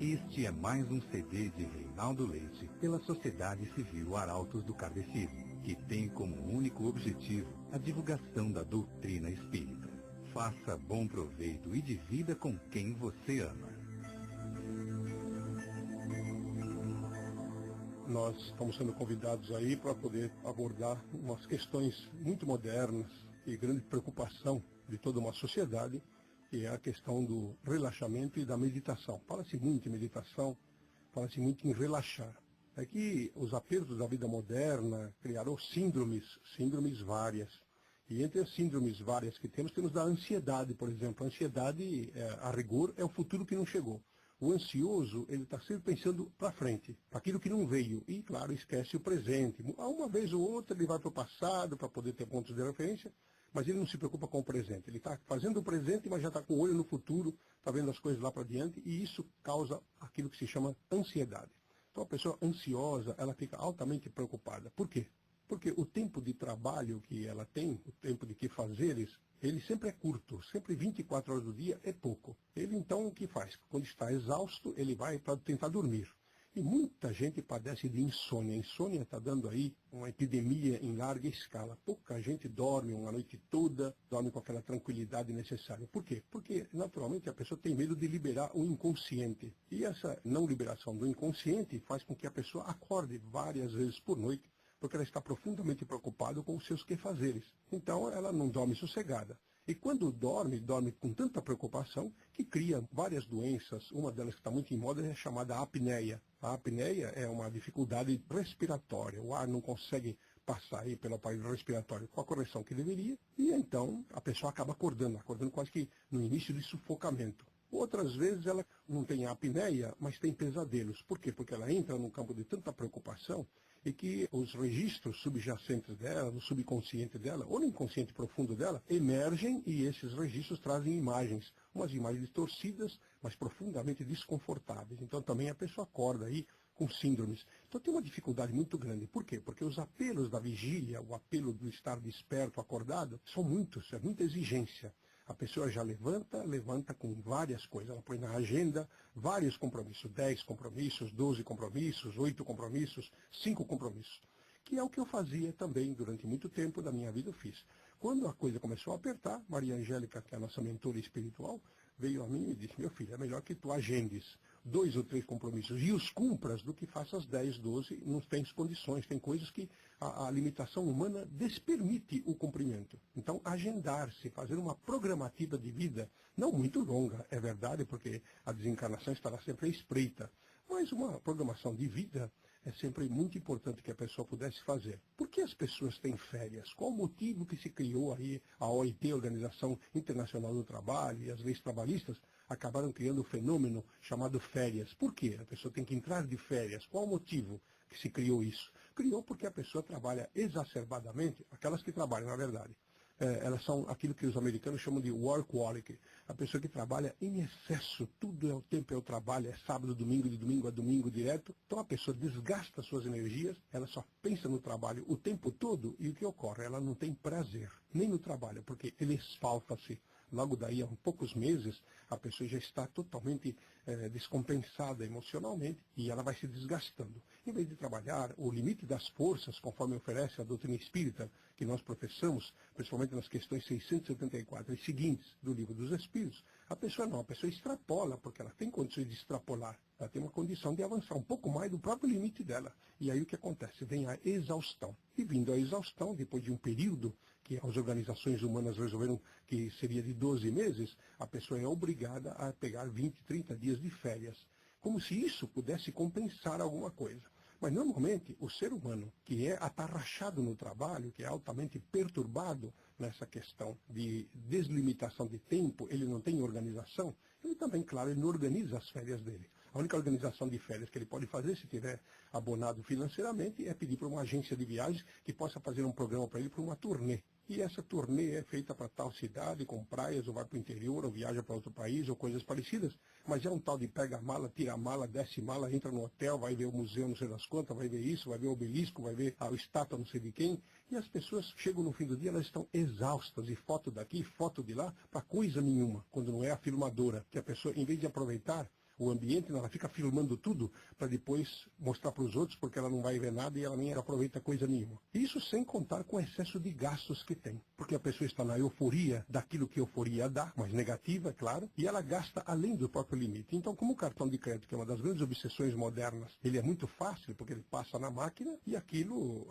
Este é mais um CD de Reinaldo Leite pela Sociedade Civil Arautos do Kardecismo, que tem como único objetivo a divulgação da doutrina espírita. Faça bom proveito e divida com quem você ama. Nós estamos sendo convidados aí para poder abordar umas questões muito modernas e grande preocupação de toda uma sociedade, que é a questão do relaxamento e da meditação. Fala-se muito em meditação, fala-se muito em relaxar. É que os apertos da vida moderna criaram síndromes várias. E entre as síndromes várias que temos da ansiedade, por exemplo. A ansiedade, a rigor, é o futuro que não chegou. O ansioso, ele está sempre pensando para frente, para aquilo que não veio. E, claro, esquece o presente. Uma vez ou outra ele vai para o passado para poder ter pontos de referência, mas ele não se preocupa com o presente. Ele está fazendo o presente, mas já está com o olho no futuro, está vendo as coisas lá para diante, e isso causa aquilo que se chama ansiedade. Então a pessoa ansiosa, ela fica altamente preocupada. Por quê? Porque o tempo de trabalho que ela tem, o tempo de que fazeres, ele sempre é curto, sempre 24 horas do dia é pouco. Ele então o que faz? Quando está exausto, ele vai para tentar dormir. E muita gente padece de insônia. A insônia está dando aí uma epidemia em larga escala. Pouca gente dorme uma noite toda, dorme com aquela tranquilidade necessária. Por quê? Porque, naturalmente, a pessoa tem medo de liberar o inconsciente. E essa não liberação do inconsciente faz com que a pessoa acorde várias vezes por noite, porque ela está profundamente preocupada com os seus quefazeres. Então, ela não dorme sossegada. E quando dorme com tanta preocupação que cria várias doenças. Uma delas que está muito em moda é chamada apneia. A apneia é uma dificuldade respiratória. O ar não consegue passar aí pelo aparelho respiratório com a correção que deveria. E então a pessoa acaba acordando quase que no início de sufocamento. Outras vezes ela não tem apneia, mas tem pesadelos. Por quê? Porque ela entra num campo de tanta preocupação e que os registros subjacentes dela, no subconsciente dela, ou no inconsciente profundo dela, emergem e esses registros trazem imagens. Umas imagens distorcidas, mas profundamente desconfortáveis. Então também a pessoa acorda aí com síndromes. Então tem uma dificuldade muito grande. Por quê? Porque os apelos da vigília, o apelo do estar desperto, acordado, são muitos, é muita exigência. A pessoa já levanta com várias coisas. Ela põe na agenda vários compromissos, 10 compromissos, 12 compromissos, 8 compromissos, 5 compromissos. Que é o que eu fazia também durante muito tempo da minha vida, eu fiz. Quando a coisa começou a apertar, Maria Angélica, que é a nossa mentora espiritual, veio a mim e disse: meu filho, é melhor que tu agendes 2 ou 3 compromissos e os cumpras do que faças 10, 12, não tens condições, tem coisas que a limitação humana despermite o cumprimento. Então, agendar-se, fazer uma programativa de vida, não muito longa, é verdade, porque a desencarnação estará sempre à espreita, mas uma programação de vida é sempre muito importante que a pessoa pudesse fazer. Por que as pessoas têm férias? Qual o motivo que se criou aí a OIT, Organização Internacional do Trabalho, e as leis trabalhistas acabaram criando um fenômeno chamado férias? Por quê? A pessoa tem que entrar de férias. Qual o motivo que se criou isso? Criou porque a pessoa trabalha exacerbadamente, aquelas que trabalham, na verdade. Elas são aquilo que os americanos chamam de workaholic. A pessoa que trabalha em excesso, tudo é o tempo, é o trabalho, é sábado, domingo, de domingo a domingo direto. Então a pessoa desgasta suas energias, ela só pensa no trabalho o tempo todo, e o que ocorre? Ela não tem prazer, nem no trabalho, porque ele esfalfa-se. Logo daí, há poucos meses, a pessoa já está totalmente descompensada emocionalmente e ela vai se desgastando. Em vez de trabalhar o limite das forças, conforme oferece a doutrina espírita que nós professamos, principalmente nas questões 674 e seguintes do Livro dos Espíritos, a pessoa extrapola, porque ela tem condições de extrapolar. Ela tem uma condição de avançar um pouco mais do próprio limite dela. E aí o que acontece? Vem a exaustão. E vindo a exaustão, depois de um período que as organizações humanas resolveram que seria de 12 meses, a pessoa é obrigada a pegar 20, 30 dias de férias. Como se isso pudesse compensar alguma coisa. Mas normalmente o ser humano que é atarrachado no trabalho, que é altamente perturbado nessa questão de deslimitação de tempo, ele não tem organização, ele também, claro, ele não organiza as férias dele. A única organização de férias que ele pode fazer, se tiver abonado financeiramente, é pedir para uma agência de viagens que possa fazer um programa para ele para uma turnê. E essa turnê é feita para tal cidade, com praias, ou vai para o interior, ou viaja para outro país, ou coisas parecidas. Mas é um tal de pega a mala, tira a mala, desce a mala, entra no hotel, vai ver o museu não sei das quantas, vai ver isso, vai ver o obelisco, vai ver a estátua não sei de quem. E as pessoas chegam no fim do dia, elas estão exaustas, e foto daqui, foto de lá, para coisa nenhuma, quando não é a filmadora. Que a pessoa, em vez de aproveitar o ambiente, ela fica filmando tudo para depois mostrar para os outros, porque ela não vai ver nada e ela nem aproveita coisa nenhuma. Isso sem contar com o excesso de gastos que tem, porque a pessoa está na euforia daquilo que euforia dá, mas negativa, é claro, e ela gasta além do próprio limite. Então, como o cartão de crédito, que é uma das grandes obsessões modernas, ele é muito fácil, porque ele passa na máquina e aquilo,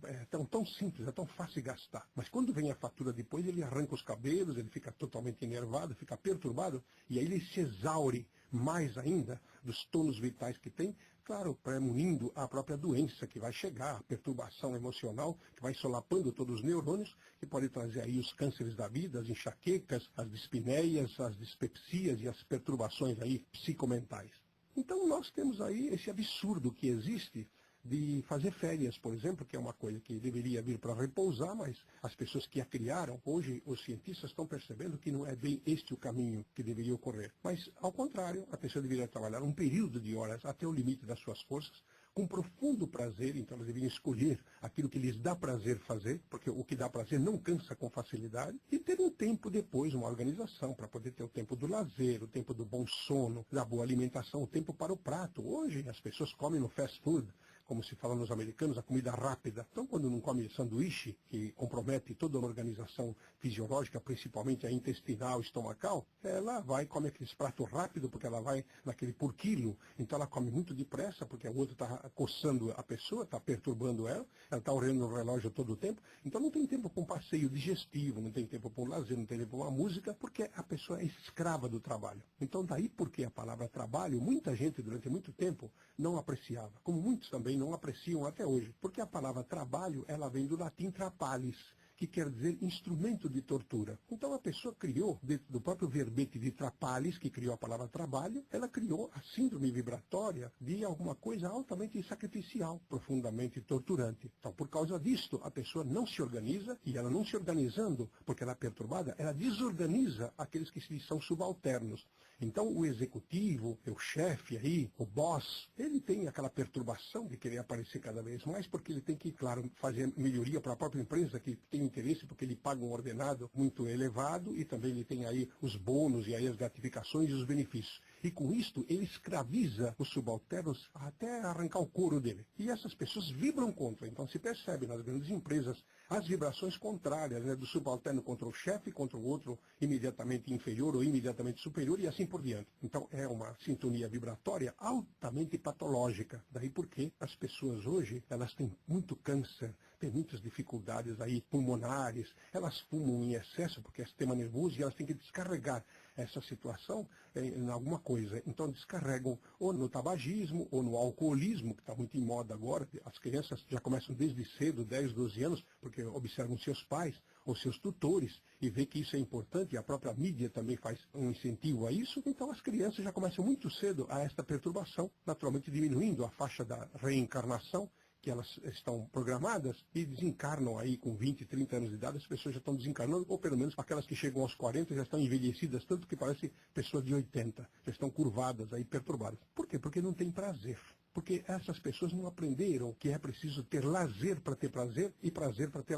é tão simples, é tão fácil de gastar. Mas quando vem a fatura depois, ele arranca os cabelos, ele fica totalmente enervado, fica perturbado, e aí ele se exaure mais ainda dos tônus vitais que tem, claro, premonindo a própria doença que vai chegar, a perturbação emocional, que vai solapando todos os neurônios, que pode trazer aí os cânceres da vida, as enxaquecas, as dispneias, as dispepsias e as perturbações aí psicomentais. Então nós temos aí esse absurdo que existe de fazer férias, por exemplo, que é uma coisa que deveria vir para repousar, mas as pessoas que a criaram, hoje os cientistas estão percebendo que não é bem este o caminho que deveria ocorrer. Mas, ao contrário, a pessoa deveria trabalhar um período de horas até o limite das suas forças, com profundo prazer, então elas deveriam escolher aquilo que lhes dá prazer fazer, porque o que dá prazer não cansa com facilidade, e ter um tempo depois, uma organização, para poder ter o tempo do lazer, o tempo do bom sono, da boa alimentação, o tempo para o prato. Hoje as pessoas comem no fast food, como se fala nos americanos, a comida rápida. Então, quando não come sanduíche, que compromete toda uma organização fisiológica, principalmente a intestinal, estomacal, ela vai e come aqueles pratos rápidos, porque ela vai naquele por quilo. Então, ela come muito depressa, porque o outro está coçando a pessoa, está perturbando ela está olhando no relógio todo o tempo. Então, não tem tempo para um passeio digestivo, não tem tempo para um lazer, não tem tempo para uma música, porque a pessoa é escrava do trabalho. Então, daí porque a palavra trabalho, muita gente durante muito tempo não apreciava, como muitos também não apreciam até hoje, porque a palavra trabalho, ela vem do latim trapalis, que quer dizer instrumento de tortura. Então a pessoa criou, dentro do próprio verbete de trapalis, que criou a palavra trabalho, ela criou a síndrome vibratória de alguma coisa altamente sacrificial, profundamente torturante. Então, por causa disto, a pessoa não se organiza, e ela não se organizando, porque ela é perturbada, ela desorganiza aqueles que lhe são subalternos. Então, o executivo, o chefe aí, o boss, ele tem aquela perturbação de querer aparecer cada vez mais, porque ele tem que, claro, fazer melhoria para a própria empresa, que tem interesse, porque ele paga um ordenado muito elevado, e também ele tem aí os bônus, e aí as gratificações e os benefícios. E com isto, ele escraviza os subalternos até arrancar o couro dele. E essas pessoas vibram contra. Então, se percebe nas grandes empresas as vibrações contrárias, né, do subalterno contra o chefe, contra o outro imediatamente inferior ou imediatamente superior, e assim por diante. Então, é uma sintonia vibratória altamente patológica. Daí porque as pessoas hoje, elas têm muito câncer, têm muitas dificuldades aí pulmonares, elas fumam em excesso porque é sistema nervoso e elas têm que descarregar essa situação em alguma coisa. Então descarregam ou no tabagismo ou no alcoolismo, que está muito em moda agora. As crianças já começam desde cedo, 10, 12 anos, porque observam seus pais ou seus tutores e vê que isso é importante, e a própria mídia também faz um incentivo a isso. Então as crianças já começam muito cedo a esta perturbação, naturalmente diminuindo a faixa da reencarnação, que elas estão programadas, e desencarnam aí com 20, 30 anos de idade, as pessoas já estão desencarnando, ou pelo menos aquelas que chegam aos 40 já estão envelhecidas, tanto que parecem pessoas de 80, já estão curvadas aí, perturbadas. Por quê? Porque não tem prazer. Porque essas pessoas não aprenderam que é preciso ter lazer para ter prazer e prazer para ter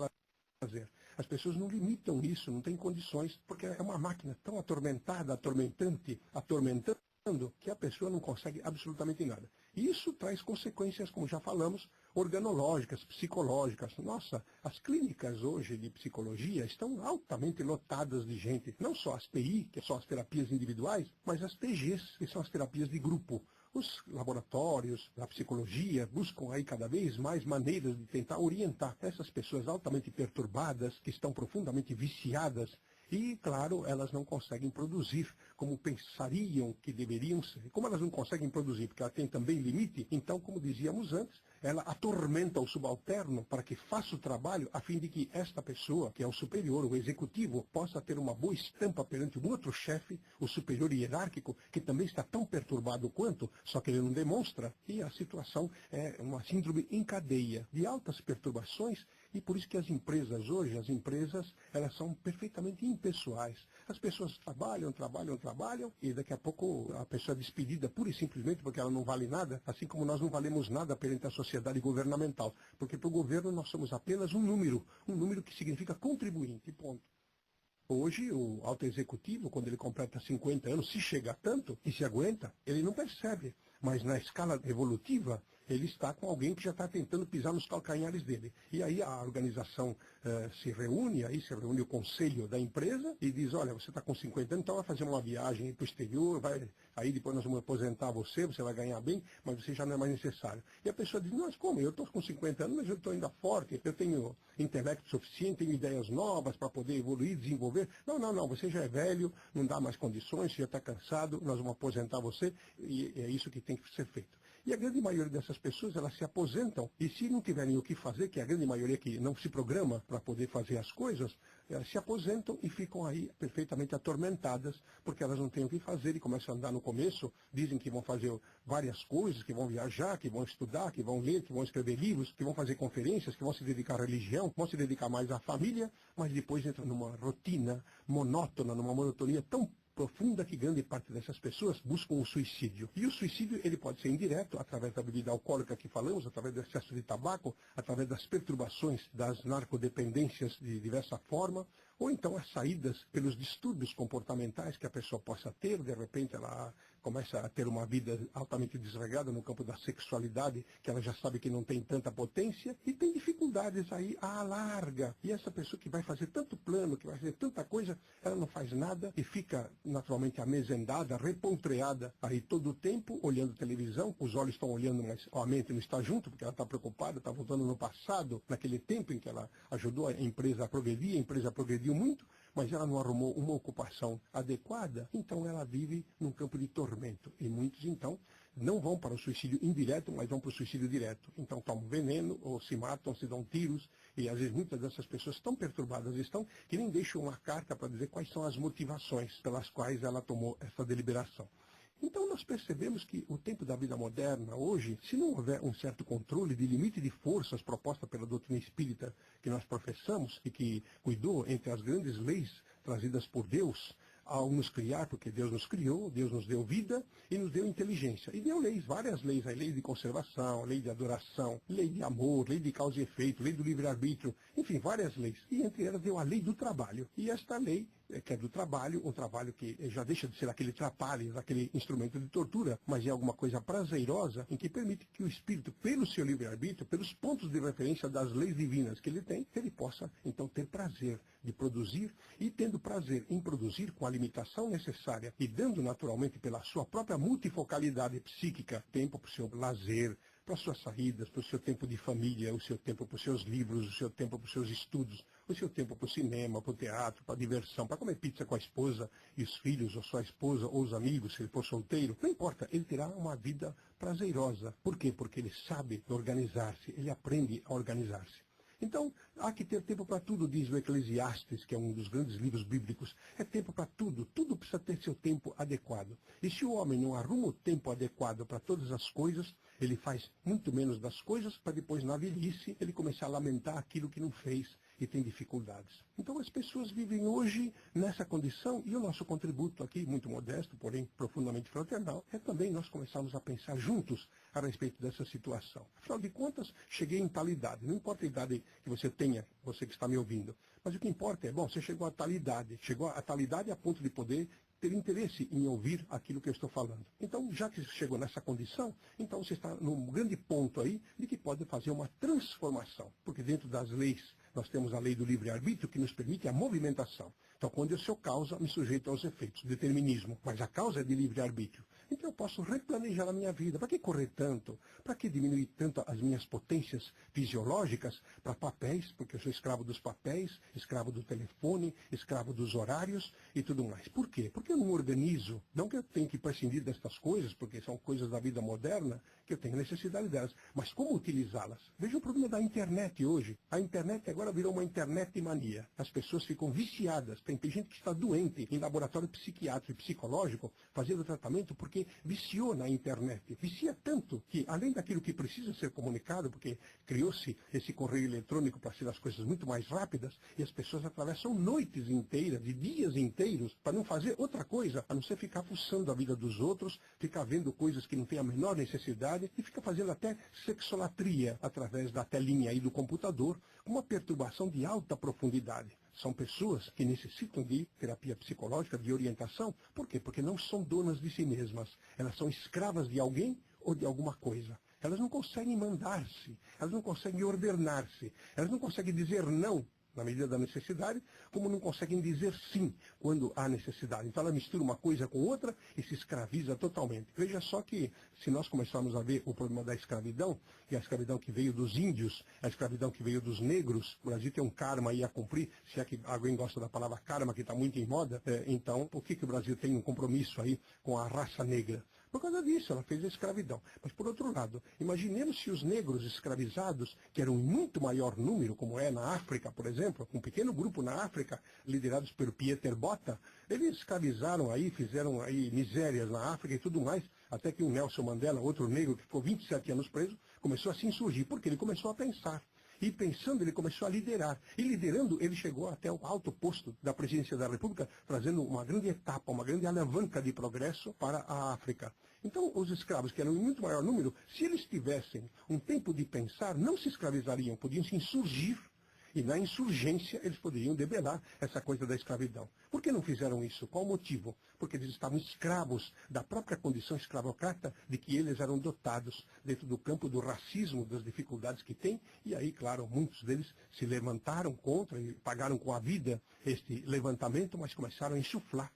lazer. As pessoas não limitam isso, não têm condições, porque é uma máquina tão atormentada, atormentando, que a pessoa não consegue absolutamente nada. E isso traz consequências, como já falamos, organológicas, psicológicas. Nossa, as clínicas hoje de psicologia estão altamente lotadas de gente. Não só as TI, que são as terapias individuais, mas as TGs, que são as terapias de grupo. Os laboratórios da psicologia buscam aí cada vez mais maneiras de tentar orientar essas pessoas altamente perturbadas, que estão profundamente viciadas. E, claro, elas não conseguem produzir como pensariam que deveriam ser. Como elas não conseguem produzir, porque ela tem também limite, então, como dizíamos antes, ela atormenta o subalterno para que faça o trabalho, a fim de que esta pessoa, que é o superior, o executivo, possa ter uma boa estampa perante um outro chefe, o superior hierárquico, que também está tão perturbado quanto, só que ele não demonstra. E a situação é uma síndrome em cadeia de altas perturbações. E por isso que as empresas hoje, elas são perfeitamente impessoais. As pessoas trabalham, e daqui a pouco a pessoa é despedida pura e simplesmente porque ela não vale nada, assim como nós não valemos nada perante a sociedade governamental. Porque para o governo nós somos apenas um número que significa contribuinte, ponto. Hoje, o alto executivo, quando ele completa 50 anos, se chega a tanto e se aguenta, ele não percebe. Mas na escala evolutiva, ele está com alguém que já está tentando pisar nos calcanhares dele. E aí a organização se reúne, aí se reúne o conselho da empresa e diz, olha, você está com 50 anos, então vai fazer uma viagem para o exterior, aí depois nós vamos aposentar você vai ganhar bem, mas você já não é mais necessário. E a pessoa diz, mas como? Eu estou com 50 anos, mas eu estou ainda forte, eu tenho intelecto suficiente, tenho ideias novas para poder evoluir, desenvolver. Não, você já é velho, não dá mais condições, você já está cansado, nós vamos aposentar você, e é isso que tem que ser feito. E a grande maioria dessas pessoas, elas se aposentam, e se não tiverem o que fazer, que é a grande maioria que não se programa para poder fazer as coisas, elas se aposentam e ficam aí perfeitamente atormentadas, porque elas não têm o que fazer e começam a andar no começo, dizem que vão fazer várias coisas, que vão viajar, que vão estudar, que vão ler, que vão escrever livros, que vão fazer conferências, que vão se dedicar à religião, vão se dedicar mais à família, mas depois entram numa rotina monótona, numa monotonia tão profunda que grande parte dessas pessoas buscam o suicídio. E o suicídio ele pode ser indireto, através da bebida alcoólica que falamos, através do excesso de tabaco, através das perturbações das narcodependências de diversa forma, ou então as saídas pelos distúrbios comportamentais que a pessoa possa ter, de repente ela começa a ter uma vida altamente desregrada no campo da sexualidade, que ela já sabe que não tem tanta potência, e tem dificuldades aí à larga. E essa pessoa que vai fazer tanto plano, que vai fazer tanta coisa, ela não faz nada e fica naturalmente amesendada, repontreada aí todo o tempo, olhando televisão, os olhos estão olhando, mas a mente não está junto, porque ela está preocupada, está voltando no passado, naquele tempo em que ela ajudou a empresa a progrediu muito, mas ela não arrumou uma ocupação adequada, então ela vive num campo de tormento. E muitos, então, não vão para o suicídio indireto, mas vão para o suicídio direto. Então tomam veneno, ou se matam, se dão tiros, e às vezes muitas dessas pessoas estão perturbadas, que nem deixam uma carta para dizer quais são as motivações pelas quais ela tomou essa deliberação. Então nós percebemos que o tempo da vida moderna hoje, se não houver um certo controle de limite de forças proposta pela doutrina espírita que nós professamos e que cuidou entre as grandes leis trazidas por Deus, ao nos criar, porque Deus nos criou, Deus nos deu vida e nos deu inteligência. E deu leis, várias leis, a lei de conservação, lei de adoração, lei de amor, lei de causa e efeito, lei do livre-arbítrio, enfim, várias leis. E entre elas deu a lei do trabalho. E esta lei, que é do trabalho, um trabalho que já deixa de ser aquele trapalho, aquele instrumento de tortura, mas é alguma coisa prazerosa, em que permite que o espírito, pelo seu livre-arbítrio, pelos pontos de referência das leis divinas que ele tem, ele possa, então, ter prazer de produzir, e tendo prazer em produzir com a limitação necessária e dando naturalmente pela sua própria multifocalidade psíquica tempo para o seu lazer, para as suas saídas, para o seu tempo de família, o seu tempo para os seus livros, o seu tempo para os seus estudos, o seu tempo para o cinema, para o teatro, para a diversão, para comer pizza com a esposa e os filhos, ou sua esposa, ou os amigos, se ele for solteiro. Não importa, ele terá uma vida prazerosa. Por quê? Porque ele sabe organizar-se, ele aprende a organizar-se. Então, há que ter tempo para tudo, diz o Eclesiastes, que é um dos grandes livros bíblicos. É tempo para tudo, tudo precisa ter seu tempo adequado. E se o homem não arruma o tempo adequado para todas as coisas, ele faz muito menos das coisas, para depois, na velhice, ele começar a lamentar aquilo que não fez e tem dificuldades. Então as pessoas vivem hoje nessa condição, e o nosso contributo aqui, muito modesto, porém profundamente fraternal, é também nós começarmos a pensar juntos a respeito dessa situação. Afinal de contas, cheguei em tal idade, não importa a idade que você tenha, você que está me ouvindo, mas o que importa é, bom, você chegou a tal idade a ponto de poder ter interesse em ouvir aquilo que eu estou falando. Então, já que chegou nessa condição, então você está num grande ponto aí de que pode fazer uma transformação, porque dentro das leis nós temos a lei do livre-arbítrio que nos permite a movimentação. Então, quando eu sou causa, me sujeito aos efeitos, determinismo. Mas a causa é de livre-arbítrio. Então, eu posso replanejar a minha vida. Para que correr tanto? Para que diminuir tanto as minhas potências fisiológicas para papéis? Porque eu sou escravo dos papéis, escravo do telefone, escravo dos horários e tudo mais. Por quê? Porque eu não organizo. Não que eu tenha que prescindir destas coisas, porque são coisas da vida moderna, que eu tenho necessidade delas. Mas como utilizá-las? Veja o problema da internet hoje. A internet agora virou uma internet mania. As pessoas ficam viciadas. Tem gente que está doente em laboratório psiquiátrico e psicológico fazendo tratamento porque viciou na internet. Vicia tanto que, além daquilo que precisa ser comunicado, porque criou-se esse correio eletrônico para ser as coisas muito mais rápidas, e as pessoas atravessam noites inteiras, de dias inteiros, para não fazer outra coisa, a não ser ficar fuçando a vida dos outros, ficar vendo coisas que não têm a menor necessidade, e fica fazendo até sexolatria através da telinha aí do computador, com uma perturbação de alta profundidade. São pessoas que necessitam de terapia psicológica, de orientação. Por quê? Porque não são donas de si mesmas. Elas são escravas de alguém ou de alguma coisa. Elas não conseguem mandar-se, elas não conseguem ordenar-se, elas não conseguem dizer não na medida da necessidade, como não conseguem dizer sim quando há necessidade. Então ela mistura uma coisa com outra e se escraviza totalmente. Veja só que, se nós começarmos a ver o problema da escravidão, e a escravidão que veio dos índios, a escravidão que veio dos negros, o Brasil tem um karma aí a cumprir, se é que alguém gosta da palavra karma, que está muito em moda, então por que o Brasil tem um compromisso aí com a raça negra? Por causa disso, ela fez a escravidão. Mas, por outro lado, imaginemos se os negros escravizados, que eram em muito maior número, como é na África, por exemplo, um pequeno grupo na África, liderados por Pieter Botha, eles escravizaram aí, fizeram aí misérias na África e tudo mais, até que o Nelson Mandela, outro negro que ficou 27 anos preso, começou a se insurgir, porque ele começou a pensar. E pensando, ele começou a liderar. E liderando, ele chegou até o alto posto da presidência da República, trazendo uma grande etapa, uma grande alavanca de progresso para a África. Então, os escravos, que eram em muito maior número, se eles tivessem um tempo de pensar, não se escravizariam, podiam se insurgir. E na insurgência eles poderiam debelar essa coisa da escravidão. Por que não fizeram isso? Qual o motivo? Porque eles estavam escravos da própria condição escravocrata de que eles eram dotados dentro do campo do racismo, das dificuldades que tem. E aí, claro, muitos deles se levantaram contra e pagaram com a vida este levantamento, mas começaram a insuflar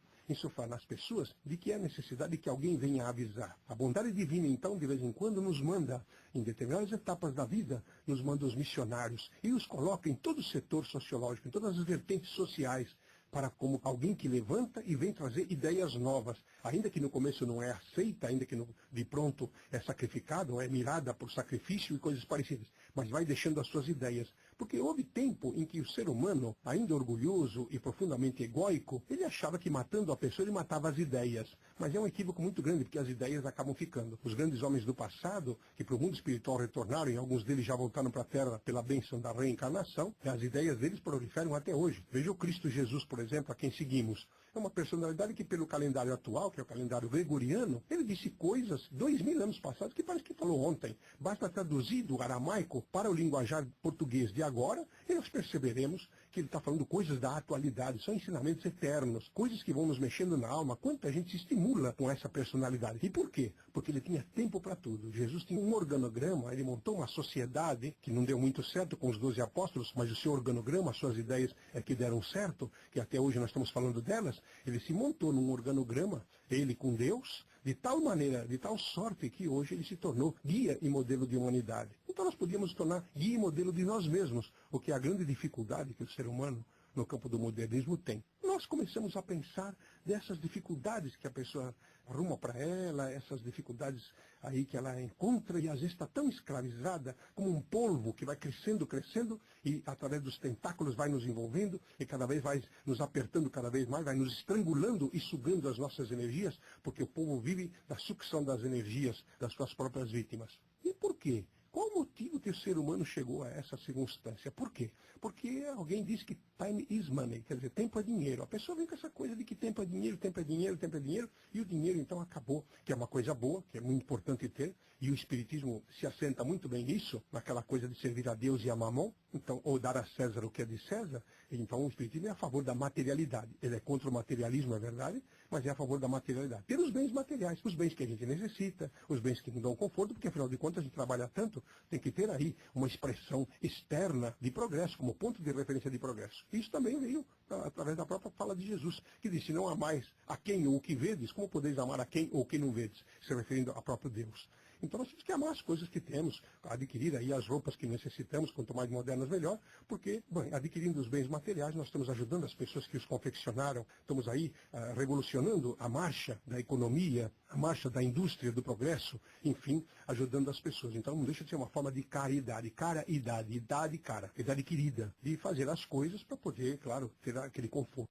nas pessoas de que é necessidade de que alguém venha avisar. A bondade divina, então, de vez em quando nos manda, em determinadas etapas da vida, nos manda os missionários e os coloca em todo o setor sociológico, em todas as vertentes sociais, para como alguém que levanta e vem trazer ideias novas, ainda que no começo não é aceita, ainda que de pronto é sacrificado, ou é mirada por sacrifício e coisas parecidas, mas vai deixando as suas ideias. Porque houve tempo em que o ser humano, ainda orgulhoso e profundamente egóico, ele achava que matando a pessoa ele matava as ideias. Mas é um equívoco muito grande, porque as ideias acabam ficando. Os grandes homens do passado, que para o mundo espiritual retornaram, e alguns deles já voltaram para a Terra pela bênção da reencarnação, as ideias deles proliferam até hoje. Veja o Cristo Jesus, por exemplo, a quem seguimos. É uma personalidade que, pelo calendário atual, que é o calendário gregoriano, ele disse coisas 2000 anos passados que parece que falou ontem. Basta traduzir do aramaico para o linguajar português de agora e nós perceberemos que ele está falando coisas da atualidade, são ensinamentos eternos, coisas que vão nos mexendo na alma. Quanta gente se estimula com essa personalidade. E por quê? Porque ele tinha tempo para tudo. Jesus tinha um organograma, ele montou uma sociedade que não deu muito certo com os 12 apóstolos, mas o seu organograma, as suas ideias é que deram certo, que até hoje nós estamos falando delas. Ele se montou num organograma, ele com Deus, de tal maneira, de tal sorte que hoje ele se tornou guia e modelo de humanidade. Então nós podíamos tornar guia e modelo de nós mesmos, o que é a grande dificuldade que o ser humano no campo do modernismo tem. Nós começamos a pensar dessas dificuldades que a pessoa arruma para ela, essas dificuldades aí que ela encontra e às vezes está tão escravizada como um polvo que vai crescendo, crescendo e através dos tentáculos vai nos envolvendo e cada vez vai nos apertando cada vez mais, vai nos estrangulando e sugando as nossas energias, porque o povo vive da sucção das energias das suas próprias vítimas. E por quê? Qual o motivo que o ser humano chegou a essa circunstância? Por quê? Porque alguém diz que time is money, quer dizer, tempo é dinheiro. A pessoa vem com essa coisa de que tempo é dinheiro, tempo é dinheiro, tempo é dinheiro, e o dinheiro então acabou, que é uma coisa boa, que é muito importante ter, e o Espiritismo se assenta muito bem nisso, naquela coisa de servir a Deus e a Mamon, então, ou dar a César o que é de César. Então o Espiritismo é a favor da materialidade. Ele é contra o materialismo, é verdade, mas é a favor da materialidade. Ter os bens materiais, os bens que a gente necessita, os bens que nos dão conforto, porque afinal de contas a gente trabalha tanto, tem que ter aí uma expressão externa de progresso, como ponto de referência de progresso. Isso também veio através da própria fala de Jesus, que disse, não amais a quem ou o que vedes, como podeis amar a quem ou o que não vedes, se referindo ao próprio Deus. Então nós temos que amar as coisas que temos, adquirir aí as roupas que necessitamos, quanto mais modernas melhor, porque, bem, adquirindo os bens materiais, nós estamos ajudando as pessoas que os confeccionaram, estamos aí revolucionando a marcha da economia, a marcha da indústria, do progresso, enfim, ajudando as pessoas. Então não deixa de ser uma forma de caridade, idade querida, de fazer as coisas para poder, claro, ter aquele conforto.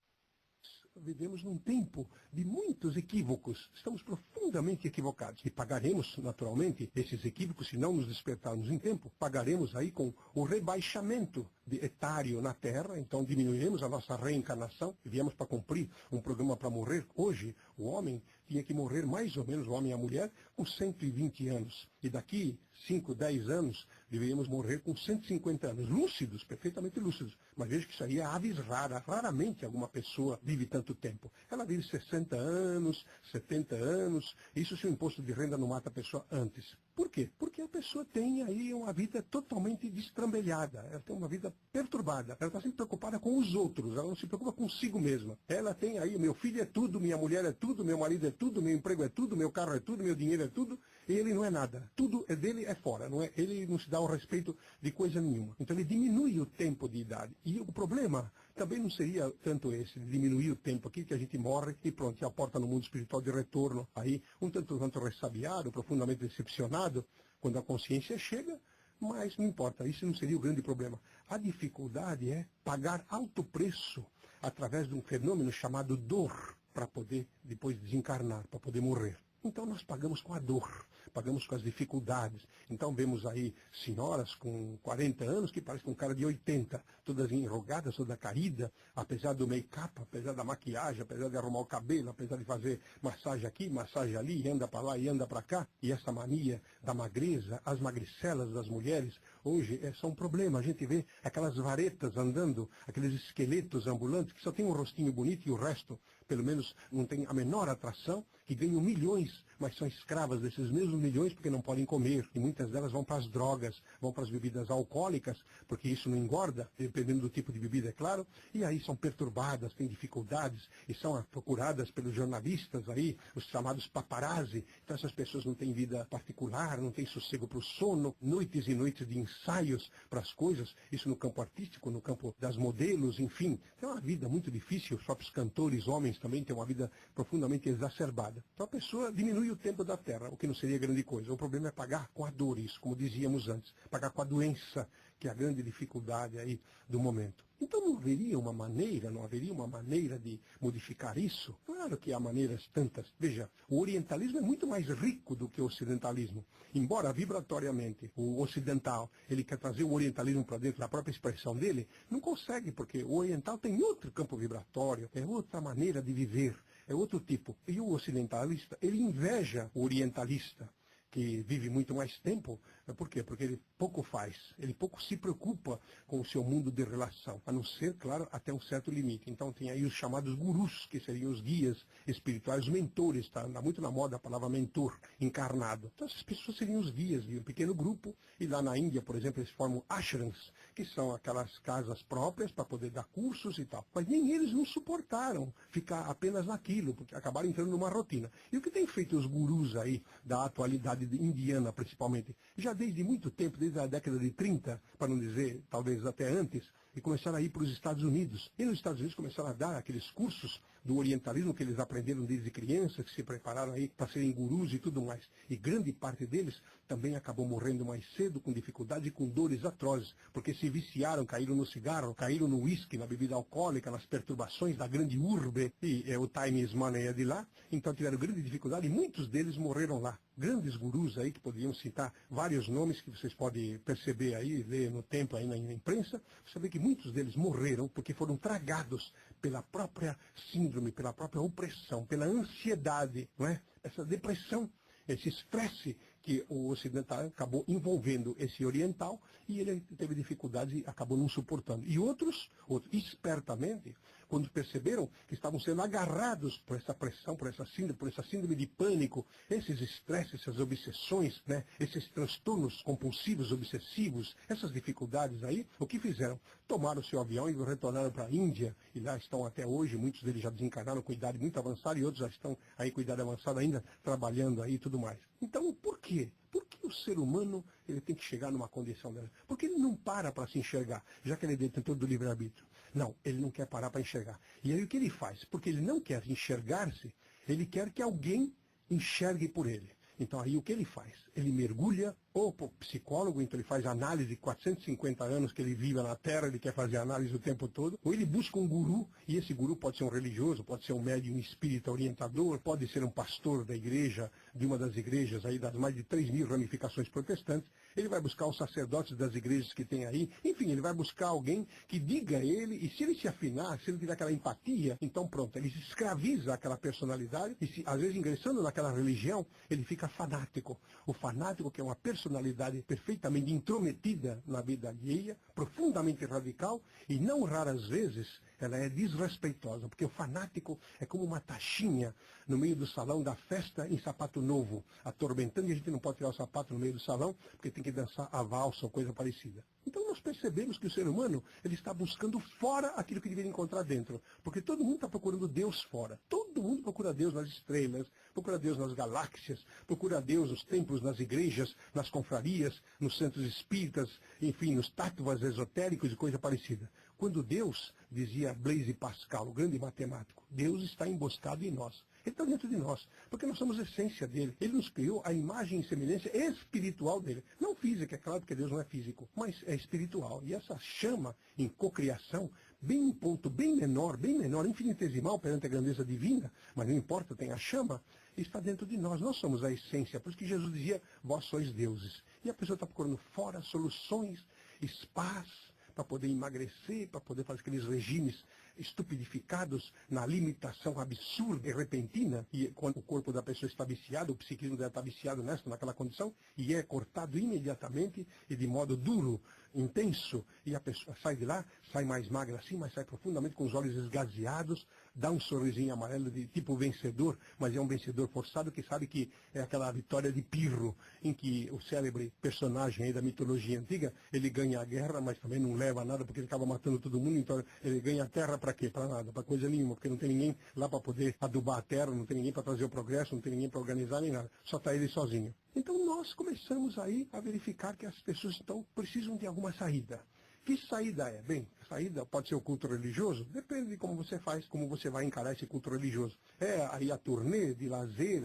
Vivemos num tempo de muitos equívocos. Estamos profundamente equivocados. E pagaremos, naturalmente, esses equívocos, se não nos despertarmos em tempo, pagaremos aí com o rebaixamento etário na Terra, então diminuímos a nossa reencarnação e viemos para cumprir um programa para morrer. Hoje, o homem tinha que morrer mais ou menos, o homem e a mulher, com 120 anos. E daqui 5, 10 anos, deveríamos morrer com 150 anos. Lúcidos, perfeitamente lúcidos. Mas veja que isso aí é aves rara. Raramente alguma pessoa vive tanto tempo. Ela vive 60 anos, 70 anos. Isso se o imposto de renda não mata a pessoa antes. Por quê? Porque a pessoa tem aí uma vida totalmente destrambelhada. Ela tem uma vida perturbada. Ela está sempre preocupada com os outros. Ela não se preocupa consigo mesma. Ela tem aí, meu filho é tudo, minha mulher é tudo, meu marido é tudo, meu emprego é tudo, meu carro é tudo, meu dinheiro é tudo. E ele não é nada. Tudo é dele, é fora. Não é? Ele não se dá o respeito de coisa nenhuma. Então ele diminui o tempo de idade. E o problema também não seria tanto esse, de diminuir o tempo aqui, que a gente morre e pronto, e a porta no mundo espiritual de retorno. Aí, um tanto quanto ressabiado, profundamente decepcionado, quando a consciência chega, mas não importa, isso não seria o grande problema. A dificuldade é pagar alto preço através de um fenômeno chamado dor, para poder depois desencarnar, para poder morrer. Então nós pagamos com a dor, pagamos com as dificuldades. Então vemos aí senhoras com 40 anos que parecem com um cara de 80, todas enrugadas, toda caída, apesar do make-up, apesar da maquiagem, apesar de arrumar o cabelo, apesar de fazer massagem aqui, massagem ali, e anda para lá e anda para cá. E essa mania da magreza, as magricelas das mulheres, hoje são um problema. A gente vê aquelas varetas andando, aqueles esqueletos ambulantes que só tem um rostinho bonito e o resto, pelo menos, não tem a menor atração, que ganham milhões, mas são escravas desses mesmos milhões porque não podem comer. E muitas delas vão para as drogas, vão para as bebidas alcoólicas, porque isso não engorda, dependendo do tipo de bebida, é claro. E aí são perturbadas, têm dificuldades, e são procuradas pelos jornalistas aí, os chamados paparazzi. Então essas pessoas não têm vida particular, não têm sossego para o sono, noites e noites de ensaios para as coisas, isso no campo artístico, no campo das modelos, enfim. É uma vida muito difícil, os próprios cantores, homens também têm uma vida profundamente exacerbada. Então a pessoa diminui o tempo da Terra, o que não seria grande coisa. O problema é pagar com a dor, isso, como dizíamos antes, pagar com a doença, que é a grande dificuldade aí do momento. Então não haveria uma maneira de modificar isso? Claro que há maneiras tantas. Veja, o orientalismo é muito mais rico do que o ocidentalismo. Embora vibratoriamente o ocidental, ele quer trazer o orientalismo para dentro da própria expressão dele, não consegue, porque o oriental tem outro campo vibratório, é outra maneira de viver, é outro tipo. E o ocidentalista, ele inveja o orientalista, que vive muito mais tempo. Por quê? Porque ele pouco faz, ele pouco se preocupa com o seu mundo de relação, a não ser, claro, até um certo limite. Então tem aí os chamados gurus, que seriam os guias espirituais, os mentores, está muito na moda a palavra mentor, encarnado. Então essas pessoas seriam os guias de um pequeno grupo, e lá na Índia, por exemplo, eles formam ashrams, que são aquelas casas próprias para poder dar cursos e tal. Mas nem eles não suportaram ficar apenas naquilo, porque acabaram entrando numa rotina. E o que tem feito os gurus aí, da atualidade indiana principalmente, já desde muito tempo, desde a década de 30, para não dizer talvez até antes, e começaram a ir para os Estados Unidos. E nos Estados Unidos começaram a dar aqueles cursos do orientalismo que eles aprenderam desde criança, que se prepararam aí para serem gurus e tudo mais. E grande parte deles também acabou morrendo mais cedo, com dificuldade e com dores atrozes, porque se viciaram, caíram no cigarro, caíram no uísque, na bebida alcoólica, nas perturbações da grande urbe, e o time is money é de lá, então tiveram grande dificuldade e muitos deles morreram lá. Grandes gurus aí, que poderiam citar vários nomes que vocês podem perceber aí, ler no templo aí na imprensa, você vê que muitos deles morreram porque foram tragados pela própria síndrome, pela própria opressão, pela ansiedade, não é? Essa depressão, esse estresse que o ocidental acabou envolvendo esse oriental, e ele teve dificuldades e acabou não suportando. E outros espertamente, quando perceberam que estavam sendo agarrados por essa pressão, por essa síndrome de pânico, esses estresses, essas obsessões, né, esses transtornos compulsivos, obsessivos, essas dificuldades aí, o que fizeram? Tomaram o seu avião e retornaram para a Índia, e lá estão até hoje, muitos deles já desencarnaram com idade muito avançada, e outros já estão aí com idade avançada ainda, trabalhando aí e tudo mais. Então, por quê? Por que o ser humano ele tem que chegar numa condição dessa? Por que ele não para se enxergar, já que ele é detentor do livre-arbítrio? Não, ele não quer parar para enxergar. E aí o que ele faz? Porque ele não quer enxergar-se, ele quer que alguém enxergue por ele. Então aí o que ele faz? Ele mergulha ou psicólogo, então ele faz análise de 450 anos que ele vive na Terra, ele quer fazer análise o tempo todo, ou ele busca um guru, e esse guru pode ser um religioso, pode ser um médium espírita orientador, pode ser um pastor da igreja, de uma das igrejas aí, das mais de 3.000 ramificações protestantes, ele vai buscar os sacerdotes das igrejas que tem aí, enfim, ele vai buscar alguém que diga a ele, e se ele se afinar, se ele tiver aquela empatia, então pronto, ele se escraviza aquela personalidade, e às vezes ingressando naquela religião, ele fica fanático. O fanático, que é uma personalidade perfeitamente intrometida na vida alheia, profundamente radical, e não raras vezes ela é desrespeitosa, porque o fanático é como uma taxinha no meio do salão da festa em sapato novo, atormentando, e a gente não pode tirar o sapato no meio do salão, porque tem que dançar a valsa ou coisa parecida. Então nós percebemos que o ser humano ele está buscando fora aquilo que deveria encontrar dentro, porque todo mundo está procurando Deus fora. Todo mundo procura Deus nas estrelas, procura Deus nas galáxias, procura Deus nos templos, nas igrejas, nas confrarias, nos centros espíritas, enfim, nos tattvas esotéricos e coisa parecida. Quando Deus, dizia Blaise Pascal, o grande matemático, Deus está emboscado em nós. Ele está dentro de nós, porque nós somos a essência dele. Ele nos criou a imagem e semelhança espiritual dele. Não física, é claro que Deus não é físico, mas é espiritual. E essa chama em cocriação, bem um ponto bem menor, infinitesimal perante a grandeza divina, mas não importa, tem a chama, está dentro de nós. Nós somos a essência. Por isso que Jesus dizia, vós sois deuses. E a pessoa está procurando fora soluções, spas, para poder emagrecer, para poder fazer aqueles regimes estupidificados na limitação absurda e repentina, e quando o corpo da pessoa está viciado, o psiquismo dela está viciado naquela condição, e é cortado imediatamente e de modo duro, intenso, e a pessoa sai de lá, sai mais magra assim, mas sai profundamente com os olhos esgazeados, dá um sorrisinho amarelo de tipo vencedor, mas é um vencedor forçado que sabe que é aquela vitória de Pirro, em que o célebre personagem aí da mitologia antiga, ele ganha a guerra, mas também não leva a nada, porque ele acaba matando todo mundo, então ele ganha a terra para quê? Para nada, para coisa nenhuma, porque não tem ninguém lá para poder adubar a terra, não tem ninguém para trazer o progresso, não tem ninguém para organizar nem nada, só está ele sozinho. Então nós começamos aí a verificar que as pessoas precisam de alguma saída. Que saída é? Bem, a saída pode ser o culto religioso, depende de como você faz, como você vai encarar esse culto religioso. É aí a turnê de lazer,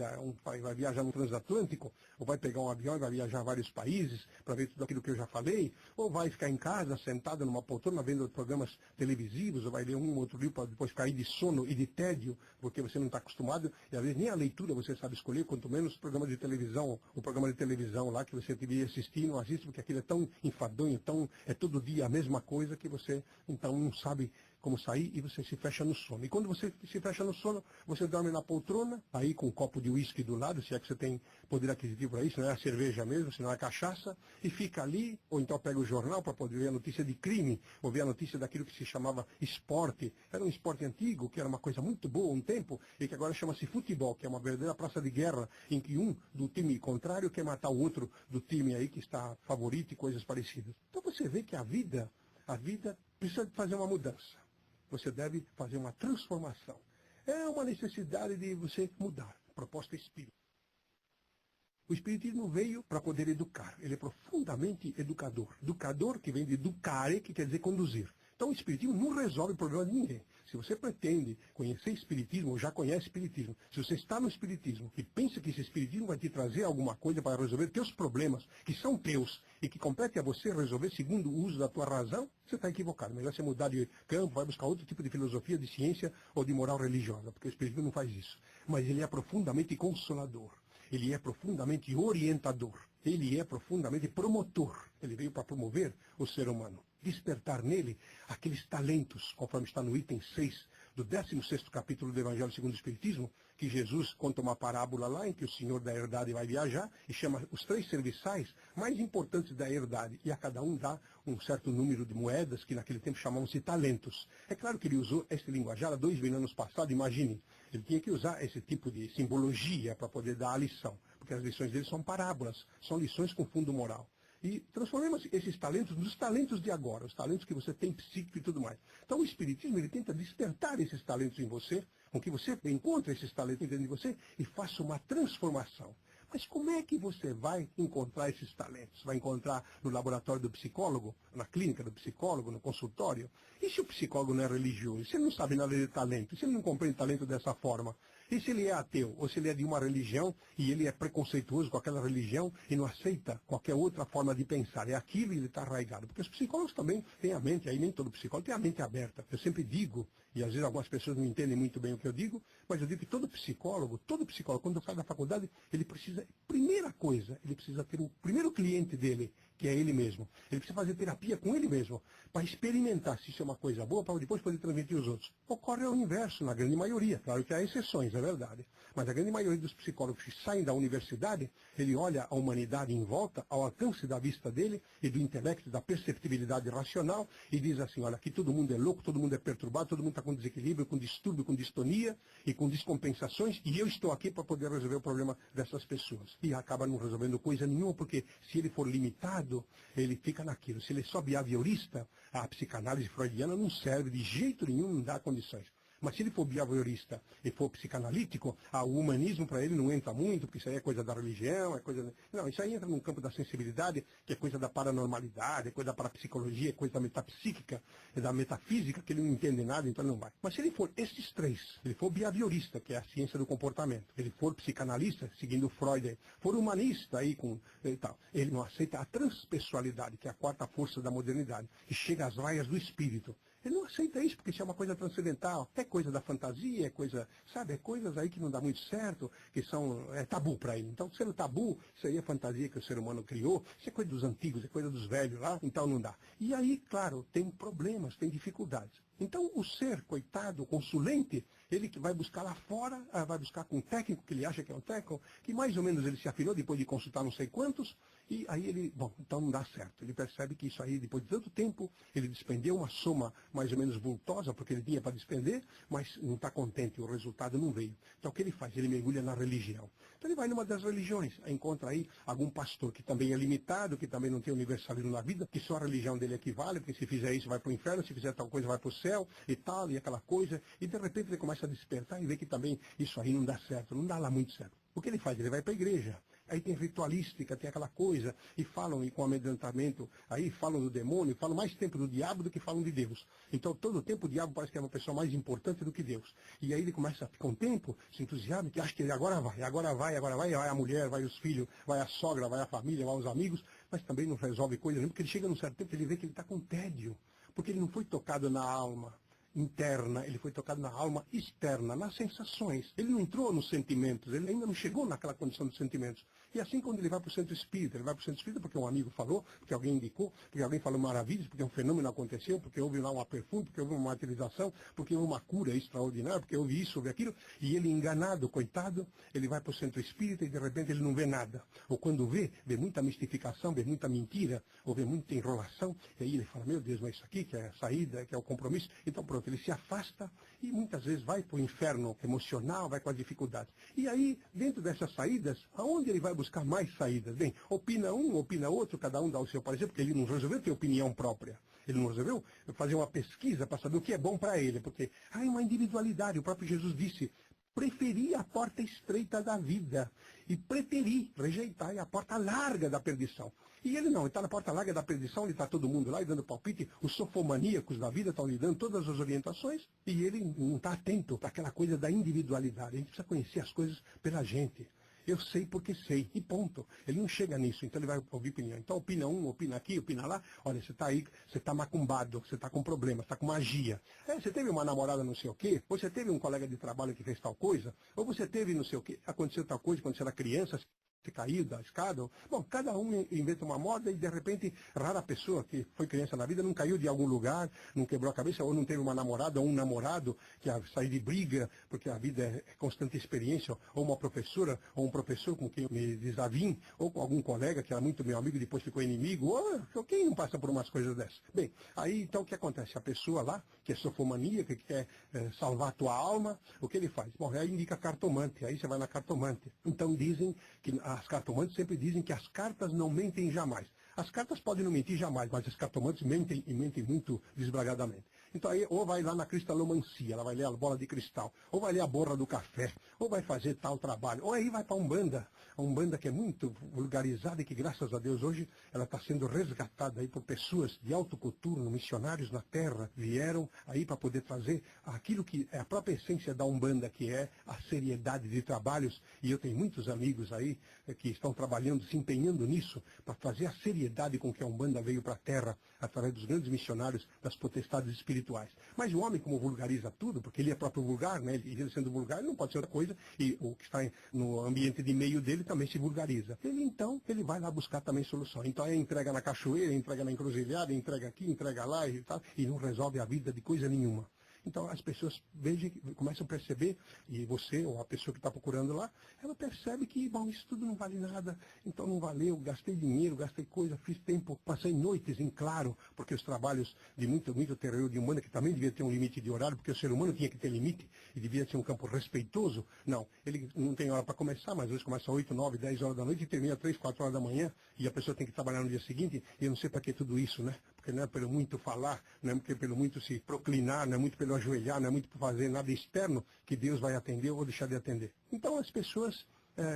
vai viajar no transatlântico, ou vai pegar um avião e vai viajar a vários países para ver tudo aquilo que eu já falei, ou vai ficar em casa, sentado numa poltrona, vendo programas televisivos, ou vai ler um ou outro livro para depois cair de sono e de tédio, porque você não está acostumado, e às vezes nem a leitura você sabe escolher, quanto menos o programa de televisão lá que você deveria assistir, não assiste, porque aquilo é tão enfadonho, é todo dia a mesma coisa que você, então, não sabe como sair e você se fecha no sono. E quando você se fecha no sono, você dorme na poltrona, aí com um copo de uísque do lado, se é que você tem poder aquisitivo para isso, não é a cerveja mesmo, senão é a cachaça, e fica ali, ou então pega o jornal para poder ver a notícia de crime, ou ver a notícia daquilo que se chamava esporte. Era um esporte antigo, que era uma coisa muito boa um tempo, e que agora chama-se futebol, que é uma verdadeira praça de guerra, em que um do time contrário quer matar o outro do time aí que está favorito e coisas parecidas. Então você vê que a vida precisa fazer uma mudança. Você deve fazer uma transformação. É uma necessidade de você mudar. Proposta espírita. O espiritismo veio para poder educar. Ele é profundamente educador. Educador que vem de educare, que quer dizer conduzir. Então o espiritismo não resolve o problema de ninguém. Se você pretende conhecer espiritismo, ou já conhece espiritismo, se você está no espiritismo e pensa que esse espiritismo vai te trazer alguma coisa para resolver teus problemas, que são teus, e que compete a você resolver segundo o uso da tua razão, você está equivocado. Melhor você mudar de campo, vai buscar outro tipo de filosofia, de ciência ou de moral religiosa, porque o espiritismo não faz isso. Mas ele é profundamente consolador. Ele é profundamente orientador. Ele é profundamente promotor. Ele veio para promover o ser humano. Despertar nele aqueles talentos, conforme está no item 6 do 16º capítulo do Evangelho segundo o Espiritismo, que Jesus conta uma parábola lá em que o Senhor da herdade vai viajar e chama os 3 serviçais mais importantes da herdade, e a cada um dá um certo número de moedas, que naquele tempo chamavam-se talentos. É claro que ele usou esse linguajar há 2.000 anos passados, imagine. Ele tinha que usar esse tipo de simbologia para poder dar a lição, porque as lições dele são parábolas, são lições com fundo moral. E transformemos esses talentos nos talentos de agora, os talentos que você tem psíquico e tudo mais. Então o Espiritismo ele tenta despertar esses talentos em você, com que você encontre esses talentos dentro de você e faça uma transformação. Mas como é que você vai encontrar esses talentos? Vai encontrar no laboratório do psicólogo, na clínica do psicólogo, no consultório? E se o psicólogo não é religioso? Se ele não sabe nada de talento? Se ele não compreende talento dessa forma? E se ele é ateu? Ou se ele é de uma religião e ele é preconceituoso com aquela religião e não aceita qualquer outra forma de pensar? É aquilo e ele está arraigado. Porque os psicólogos também têm a mente, aí nem todo psicólogo tem a mente aberta. Eu sempre digo, e às vezes algumas pessoas não entendem muito bem o que eu digo, mas eu digo que todo psicólogo, quando sai da faculdade, ele precisa, primeira coisa, ele precisa ter o primeiro cliente dele, que é ele mesmo. Ele precisa fazer terapia com ele mesmo, para experimentar se isso é uma coisa boa, para depois poder transmitir aos outros. Ocorre o inverso, na grande maioria. Claro que há exceções, é verdade. Mas a grande maioria dos psicólogos que saem da universidade, ele olha a humanidade em volta, ao alcance da vista dele, e do intelecto, da perceptibilidade racional, e diz assim, olha, aqui todo mundo é louco, todo mundo é perturbado, todo mundo está com desequilíbrio, com distúrbio, com distonia, e com descompensações, e eu estou aqui para poder resolver o problema dessas pessoas. E acaba não resolvendo coisa nenhuma, porque se ele for limitado, ele fica naquilo. Se ele é só behaviorista, a psicanálise freudiana não serve de jeito nenhum, não dá condições. Mas se ele for behaviorista e for psicanalítico, o humanismo para ele não entra muito, porque isso aí é coisa da religião, é coisa... Não, isso aí entra no campo da sensibilidade, que é coisa da paranormalidade, é coisa da parapsicologia, é coisa da metapsíquica, é da metafísica, que ele não entende nada, então não vai. Mas se ele for esses três, ele for behaviorista, que é a ciência do comportamento, ele for psicanalista, seguindo Freud, for humanista aí com e tal, ele não aceita a transpessoalidade, que é a quarta força da modernidade, que chega às raias do espírito. Ele não aceita isso, porque isso é uma coisa transcendental, é coisa da fantasia, é coisa, sabe, é coisas aí que não dá muito certo, que são tabu para ele. Então, sendo tabu, isso aí é fantasia que o ser humano criou, isso é coisa dos antigos, é coisa dos velhos lá, então não dá. E aí, claro, tem problemas, tem dificuldades. Então, o ser, coitado, o consulente, ele que vai buscar lá fora, vai buscar com um técnico, que ele acha que é um técnico, que mais ou menos ele se afinou depois de consultar não sei quantos, e aí ele, bom, então não dá certo. Ele percebe que isso aí, depois de tanto tempo, ele despendeu uma soma mais ou menos vultosa, porque ele tinha para despender, mas não está contente, o resultado não veio. Então o que ele faz? Ele mergulha na religião. Então ele vai numa das religiões, encontra aí algum pastor que também é limitado, que também não tem universalismo na vida, que só a religião dele equivale, porque se fizer isso vai para o inferno, se fizer tal coisa vai para o céu, e tal, e aquela coisa, e de repente ele começa a despertar e vê que também isso aí não dá certo, não dá lá muito certo. O que ele faz? Ele vai para a igreja. Aí tem ritualística, tem aquela coisa, e falam e com amedrontamento, aí falam do demônio, falam mais tempo do diabo do que falam de Deus. Então todo o tempo o diabo parece que é uma pessoa mais importante do que Deus. E aí ele começa, com o tempo, se entusiasma, que acha que ele agora vai a mulher, vai os filhos, vai a sogra, vai a família, vai os amigos, mas também não resolve coisa nenhuma, porque ele chega num certo tempo e ele vê que ele está com tédio, porque ele não foi tocado na alma interna, ele foi tocado na alma externa, nas sensações. Ele não entrou nos sentimentos, ele ainda não chegou naquela condição dos sentimentos. E assim quando ele vai para o centro espírita, ele vai para o centro espírita porque um amigo falou, porque alguém indicou, porque alguém falou maravilhas, porque um fenômeno aconteceu, porque houve lá uma perfume, porque houve uma materialização, porque houve uma cura extraordinária, porque houve isso, houve aquilo, e ele enganado, coitado, ele vai para o centro espírita e de repente ele não vê nada. Ou quando vê muita mistificação, vê muita mentira, ou vê muita enrolação, e aí ele fala, meu Deus, mas isso aqui que é a saída, que é o compromisso, então pronto, ele se afasta e muitas vezes vai para o inferno emocional, vai com as dificuldades. E aí, dentro dessas saídas, aonde ele vai buscar mais saídas? Bem, opina um, opina outro, cada um dá o seu parecer, porque ele não resolveu ter opinião própria. Ele não resolveu fazer uma pesquisa para saber o que é bom para ele, porque é uma individualidade. O próprio Jesus disse, preferi a porta estreita da vida e preferi rejeitar a porta larga da perdição. E ele não, ele está na porta larga da perdição, ele está todo mundo lá e dando palpite, os sofomaníacos da vida estão lhe dando todas as orientações e ele não está atento para aquela coisa da individualidade. A gente precisa conhecer as coisas pela gente. Eu sei porque sei, e ponto. Ele não chega nisso, então ele vai ouvir opinião. Então opina um, opina aqui, opina lá. Olha, você está aí, você está macumbado, você está com problema, você está com magia. Você teve uma namorada não sei o quê, ou você teve um colega de trabalho que fez tal coisa, ou você teve não sei o quê, aconteceu tal coisa quando você era criança, você caiu da escada. Bom, cada um inventa uma moda e de repente, rara pessoa que foi criança na vida não caiu de algum lugar, não quebrou a cabeça, ou não teve uma namorada ou um namorado que saiu de briga, porque a vida é constante experiência, ou uma professora, ou um professor com quem eu me desavim, ou com algum colega que era muito meu amigo e depois ficou inimigo, ou quem não passa por umas coisas dessas? Bem, aí então o que acontece? A pessoa lá, que é sofomaníaca, que quer salvar a tua alma, o que ele faz? Bom, aí indica cartomante, aí você vai na cartomante. Então dizem que as cartomantes sempre dizem que as cartas não mentem jamais. As cartas podem não mentir jamais, mas as cartomantes mentem e mentem muito desbragadamente. Então aí ou vai lá na cristalomancia, ela vai ler a bola de cristal, ou vai ler a borra do café, ou vai fazer tal trabalho, ou aí vai para a Umbanda que é muito vulgarizada e que, graças a Deus, hoje ela está sendo resgatada aí por pessoas de alto coturno, missionários na terra, vieram aí para poder trazer aquilo que é a própria essência da Umbanda, que é a seriedade de trabalhos, e eu tenho muitos amigos aí que estão trabalhando, se empenhando nisso, para trazer a seriedade com que a Umbanda veio para a terra, através dos grandes missionários, das potestades espirituais. Mas o homem, como vulgariza tudo, porque ele é próprio vulgar, né? Ele sendo vulgar, ele não pode ser outra coisa, e o que está no ambiente de meio dele também se vulgariza. Ele vai lá buscar também solução. Então é entrega na cachoeira, entrega na encruzilhada, entrega aqui, entrega lá e tal, e não resolve a vida de coisa nenhuma. Então as pessoas começam a perceber, e você ou a pessoa que está procurando lá, ela percebe que, bom, isso tudo não vale nada, então não valeu, gastei dinheiro, gastei coisa, fiz tempo, passei noites em claro, porque os trabalhos de muito terreno de humana, que também devia ter um limite de horário, porque o ser humano tinha que ter limite, e devia ser um campo respeitoso, não, ele não tem hora para começar, mas hoje começa 8, 9, 10 horas da noite e termina 3, 4 horas da manhã, e a pessoa tem que trabalhar no dia seguinte, e eu não sei para que tudo isso, né? Porque não é pelo muito falar, não é pelo muito se proclinar, não é muito pelo ajoelhar, não é muito por fazer nada externo que Deus vai atender ou deixar de atender. Então as pessoas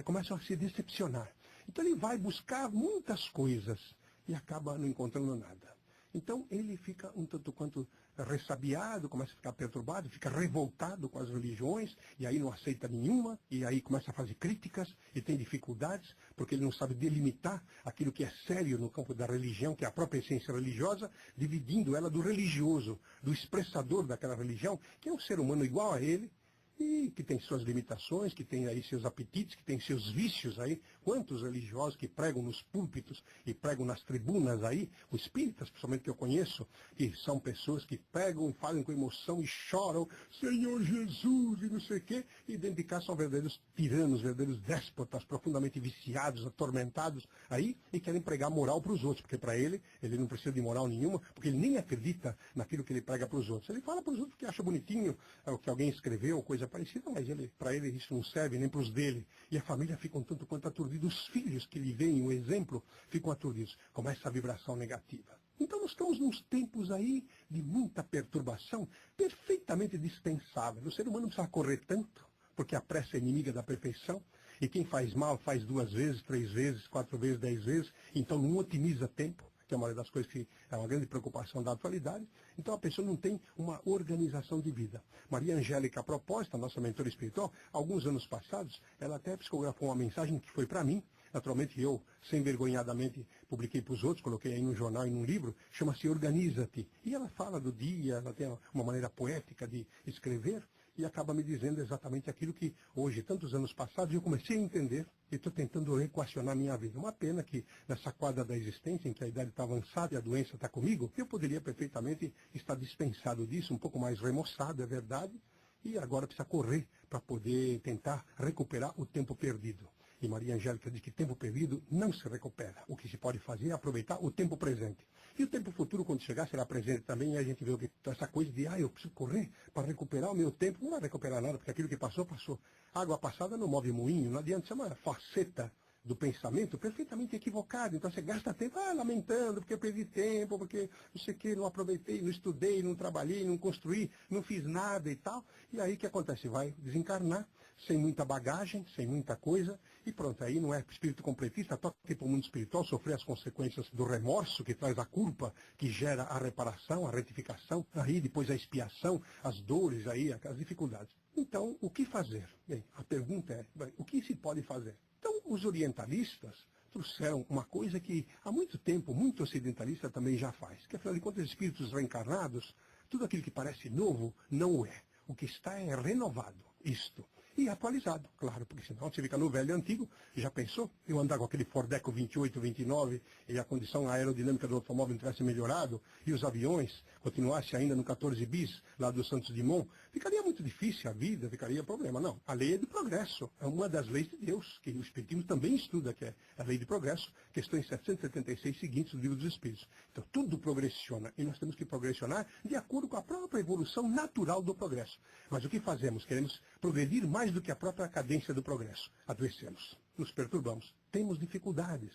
começam a se decepcionar. Então ele vai buscar muitas coisas e acaba não encontrando nada. Então ele fica um tanto quanto ressabiado, começa a ficar perturbado, fica revoltado com as religiões, e aí não aceita nenhuma, e aí começa a fazer críticas, e tem dificuldades, porque ele não sabe delimitar aquilo que é sério no campo da religião, que é a própria essência religiosa, dividindo ela do religioso, do expressador daquela religião, que é um ser humano igual a ele, e que tem suas limitações, que tem aí seus apetites, que tem seus vícios aí. Quantos religiosos que pregam nos púlpitos e pregam nas tribunas aí, os espíritas, principalmente que eu conheço, que são pessoas que pregam e falam com emoção e choram, Senhor Jesus e não sei o quê, e dentro de casa são verdadeiros tiranos, verdadeiros déspotas, profundamente viciados, atormentados aí, e querem pregar moral para os outros, porque para ele não precisa de moral nenhuma, porque ele nem acredita naquilo que ele prega para os outros. Ele fala para os outros porque acha bonitinho o que alguém escreveu, coisa parecida, mas para ele isso não serve nem para os dele. E a família fica um tanto quanto aturdida. Os filhos que lhe veem o exemplo ficam aturdidos. Começa a vibração negativa. Então nós estamos nos tempos aí de muita perturbação, perfeitamente dispensável. O ser humano não precisa correr tanto, porque a pressa é inimiga da perfeição. E quem faz mal faz 2 vezes, 3 vezes, 4 vezes, 10 vezes. Então não otimiza tempo, que é uma das coisas que é uma grande preocupação da atualidade. Então a pessoa não tem uma organização de vida. Maria Angélica, a propósito, a nossa mentora espiritual, alguns anos passados, ela até psicografou uma mensagem que foi para mim. Naturalmente eu, sem vergonhadamente, publiquei para os outros, coloquei aí num jornal e num livro, chama-se Organiza-te. E ela fala do dia, ela tem uma maneira poética de escrever, e acaba me dizendo exatamente aquilo que hoje, tantos anos passados, eu comecei a entender e estou tentando equacionar a minha vida. Uma pena que nessa quadra da existência, em que a idade está avançada e a doença está comigo, eu poderia perfeitamente estar dispensado disso, um pouco mais remoçado, é verdade, e agora precisa correr para poder tentar recuperar o tempo perdido. E Maria Angélica diz que tempo perdido não se recupera. O que se pode fazer é aproveitar o tempo presente. E o tempo futuro, quando chegar, será presente também, e a gente vê o que, essa coisa de, eu preciso correr para recuperar o meu tempo. Não vai recuperar nada, porque aquilo que passou, passou. Água passada não move moinho, não adianta ser uma faceta do pensamento perfeitamente equivocado. Então você gasta tempo lamentando, porque eu perdi tempo, porque não sei o que, não aproveitei, não estudei, não trabalhei, não construí, não fiz nada e tal. E aí o que acontece? Vai desencarnar, sem muita bagagem, sem muita coisa, e pronto, aí não é espírito completista, toca para o mundo espiritual, sofrer as consequências do remorso que traz a culpa, que gera a reparação, a retificação, aí depois a expiação, as dores, aí, as dificuldades. Então, o que fazer? Bem, a pergunta é, o que se pode fazer? Então, os orientalistas trouxeram uma coisa que há muito tempo, muito ocidentalista também já faz, que afinal de contas, espíritos reencarnados, tudo aquilo que parece novo, não o é. O que está é renovado, isto. E atualizado, claro, porque senão você fica no velho e antigo, já pensou? Eu andar com aquele Fordeco 28, 29, e a condição aerodinâmica do automóvel não tivesse melhorado, e os aviões continuassem ainda no 14 bis, lá do Santos Dumont, ficaria muito difícil a vida, ficaria problema. Não, a lei é do progresso, é uma das leis de Deus, que o Espiritismo também estuda, que é a lei de progresso, questões 776 seguintes do Livro dos Espíritos. Então tudo progressiona, e nós temos que progressionar de acordo com a própria evolução natural do progresso. Mas o que fazemos? Queremos progredir mais do que a própria cadência do progresso. Adoecemos, nos perturbamos, temos dificuldades,